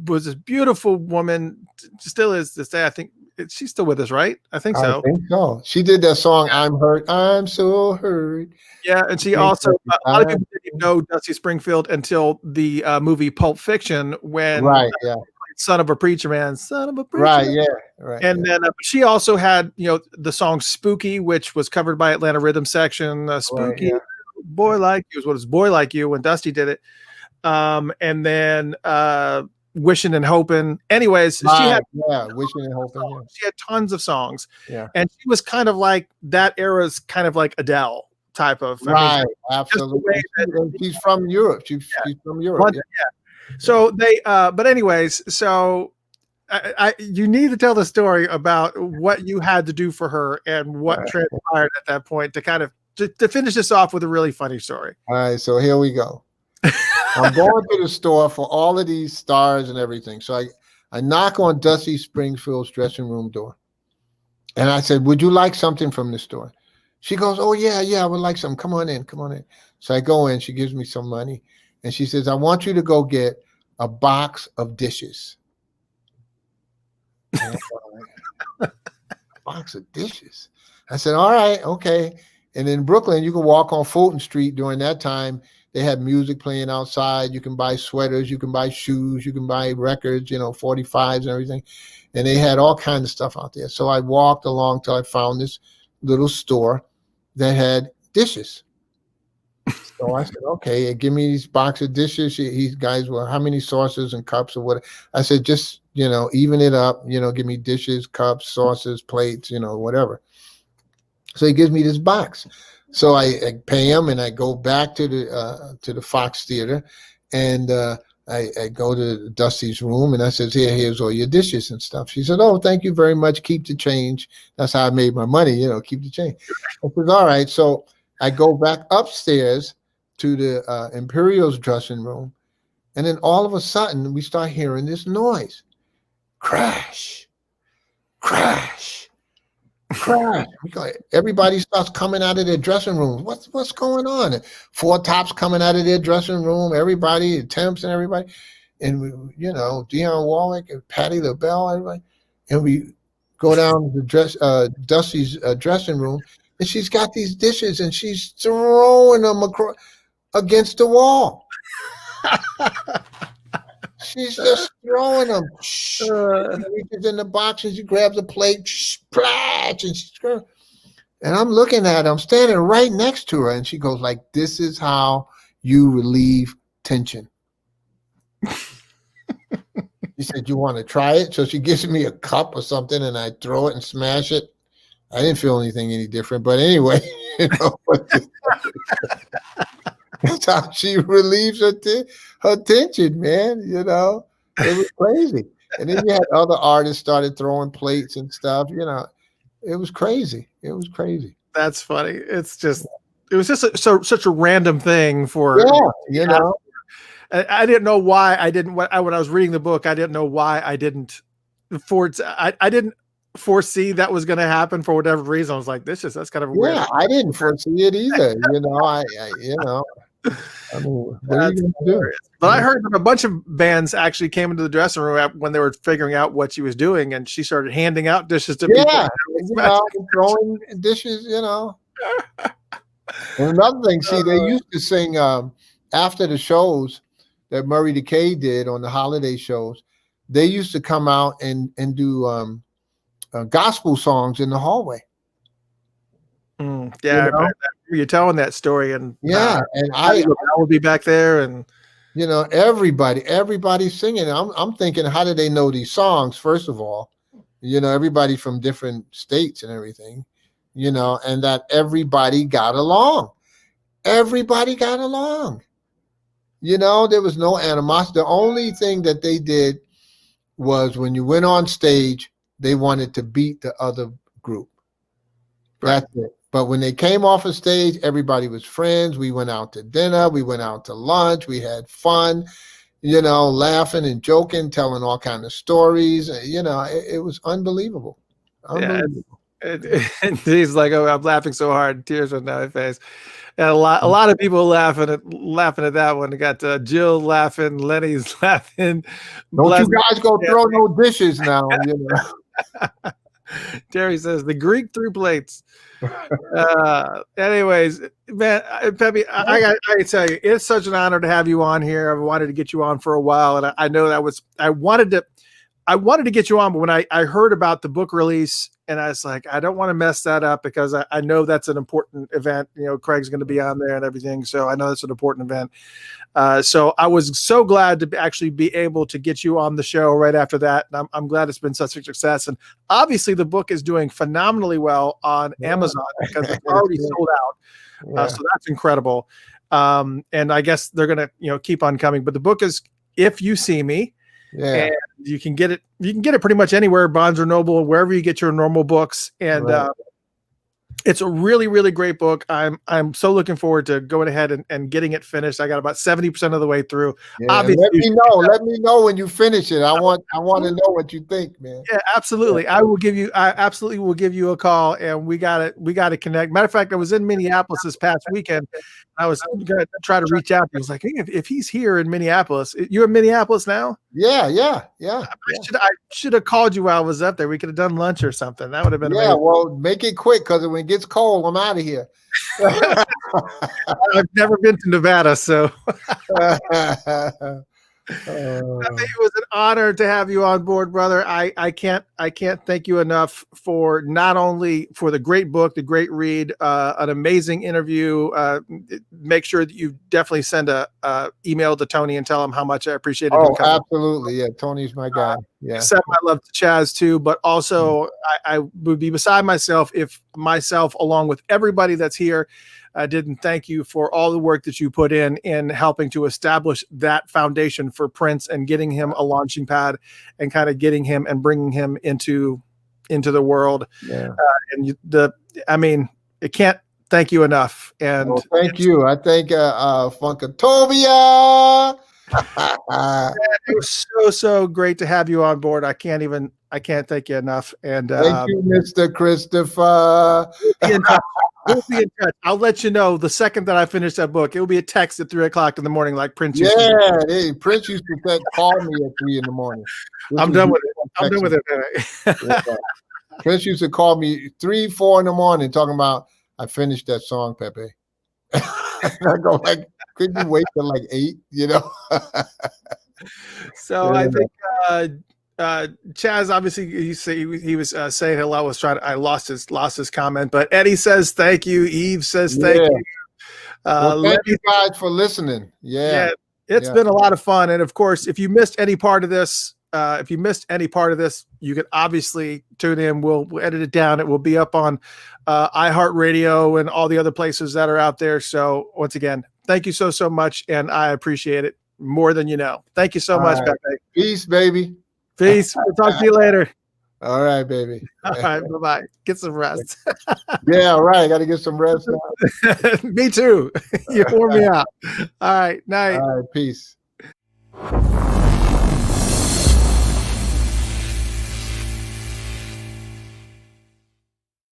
was this beautiful woman, still is this day. I think she's still with us, right? I think so. I think so. She did that song, I'm Hurt, I'm So Hurt. Yeah, and she also, a lot of people didn't even know Dusty Springfield until the movie Pulp Fiction, when son of a preacher man. Right, yeah. Right. And then she also had, the song Spooky, which was covered by Atlanta Rhythm Section. Spooky, Boy Like You was Boy Like You when Dusty did it. And then Wishing and Hoping. Anyways, she had Wishing and Hoping. Yeah. She had tons of songs. Yeah. And she was kind of like that era's kind of like Adele type of. Absolutely. She's from Europe. She's from Europe. London, So but anyways, so you need to tell the story about what you had to do for her and what transpired at that point to kind of to finish this off with a really funny story. All right, so here we go. I'm going to the store for all of these stars and everything. So I knock on Dusty Springfield's dressing room door. And I said, would you like something from the store? She goes, oh, yeah, I would like something. Come on in. So I go in. She gives me some money. And she says, I want you to go get a box of dishes. Box of dishes. I said, all right, okay. And in Brooklyn, you can walk on Fulton Street during that time. They had music playing outside. You can buy sweaters, you can buy shoes, you can buy records, 45s and everything. And they had all kinds of stuff out there. So I walked along till I found this little store that had dishes. So I said, okay, give me these box of dishes. These guys, well, how many saucers and cups or what? I said, just, even it up, give me dishes, cups, saucers, plates, whatever. So he gives me this box. So I pay him and I go back to the Fox Theater, and I go to Dusty's room and I says, here's all your dishes and stuff. She said, oh, thank you very much. Keep the change. That's how I made my money, keep the change. I said, all right. So I go back upstairs to the Imperials dressing room, and then all of a sudden we start hearing this noise. Crash, crash, Crash. Everybody starts coming out of their dressing room. What's going on? And Four Tops coming out of their dressing room. Everybody, the Temps and everybody, and Dionne Warwick and Patti LaBelle, everybody, and we go down to Dusty's dressing room, and she's got these dishes, and she's throwing them against the wall. She's just throwing them. She reaches in the box and she grabs a plate, splash, and I'm looking at her. I'm standing right next to her, and she goes like, "This is how you relieve tension." She said, "You want to try it?" So she gives me a cup or something, and I throw it and smash it. I didn't feel anything any different, but anyway, that's how she relieves her tension, man. It was crazy. And then you had other artists started throwing plates and stuff. It was crazy. It was crazy. That's funny. It was just such a random thing for. Yeah, I didn't know why I didn't. When I was reading the book, I didn't know why I didn't. I didn't foresee that was going to happen for whatever reason. I was like, that's kind of a weird. Yeah, I didn't foresee it either. I mean, what are you going to do? But I heard that a bunch of bands actually came into the dressing room when they were figuring out what she was doing, and she started handing out dishes to people. Throwing dishes, And another thing, see, they used to sing after the shows that Murray Decay did on the holiday shows. They used to come out and do gospel songs in the hallway. You're telling that story, and and I will be back there, and everybody's singing. I'm thinking, how do they know these songs? First of all, everybody from different states and everything, and that everybody got along. Everybody got along. There was no animosity. The only thing that they did was when you went on stage, they wanted to beat the other group. That's it. But when they came off of stage, everybody was friends. We went out to dinner. We went out to lunch. We had fun, laughing and joking, telling all kinds of stories. It was unbelievable. Unbelievable. And he's like, "Oh, I'm laughing so hard, tears went down my face." And a lot of people laughing at that one. We got Jill laughing, Lenny's laughing. Don't you guys go throw no dishes now, Terry says the Greek threw plates. Anyways, man, Pepe, I got to tell you, it's such an honor to have you on here. I've wanted to get you on for a while, and I know I wanted to get you on, but when I heard about the book release, and I was like, I don't want to mess that up because I know that's an important event. Craig's going to be on there and everything, so I know that's an important event. So I was so glad to actually be able to get you on the show right after that. And I'm glad it's been such a success. And obviously the book is doing phenomenally well on Amazon because it's already sold out. So that's incredible. And I guess they're going to, keep on coming, but the book is If You See Me. Yeah. And you can get it pretty much anywhere, Barnes or Noble, wherever you get your normal books. And it's a really, really great book. I'm so looking forward to going ahead and getting it finished. I got about 70% of the way through. Obviously, let me know when you finish it. I want to know what you think, man. Yeah, absolutely. I absolutely will give you a call, and we got to connect. Matter of fact, I was in Minneapolis this past weekend. I was gonna try to reach out. I was like, hey, if he's here in Minneapolis, you're in Minneapolis now? Yeah. I should have called you while I was up there. We could have done lunch or something. That would have been amazing. Well, make it quick because when it gets cold, I'm out of here. I've never been to Nevada, so it was an honor to have you on board, brother. I can't thank you enough for not only for the great book, the great read, an amazing interview. Make sure that you definitely send a email to Tony and tell him how much I appreciate it. Oh, absolutely. Yeah. Tony's my guy. Send my love to Chaz too, but also I would be beside myself if myself, along with everybody that's here, didn't thank you for all the work that you put in helping to establish that foundation for Prince and getting him a launching pad and kind of getting him and bringing him into the world. Yeah. I can't thank you enough. And thank you. I thank Funkatopia. It was so great to have you on board. I can't thank you enough. And thank you, Mr. Christopher. We'll be in touch. I'll let you know the second that I finish that book. It will be a text at 3:00 in the morning, like Prince. Yeah, Prince used to call me at 3 in the morning. I'm done with it. I'm done with it. Yeah. Prince used to call me 3, 4 in the morning talking about, I finished that song, Pepe. I go like, could you wait till like 8, you know? So I think Chaz, obviously he was saying hello. I lost his comment, but Eddie says thank you. Eve says thank you. Well, thank you guys for listening. It's been a lot of fun. And of course, if you missed any part of this, you can obviously tune in. We'll edit it down. It will be up on iHeartRadio and all the other places that are out there. So once again, thank you so much. And I appreciate it more than you know. Thank you so much, Pepe. Peace, baby. Peace. We'll talk to you later. All right, baby. All right. Bye-bye. Get some rest. Yeah, all right. Got to get some rest now. Me too. You wore me out. All right. Night. All right. Peace.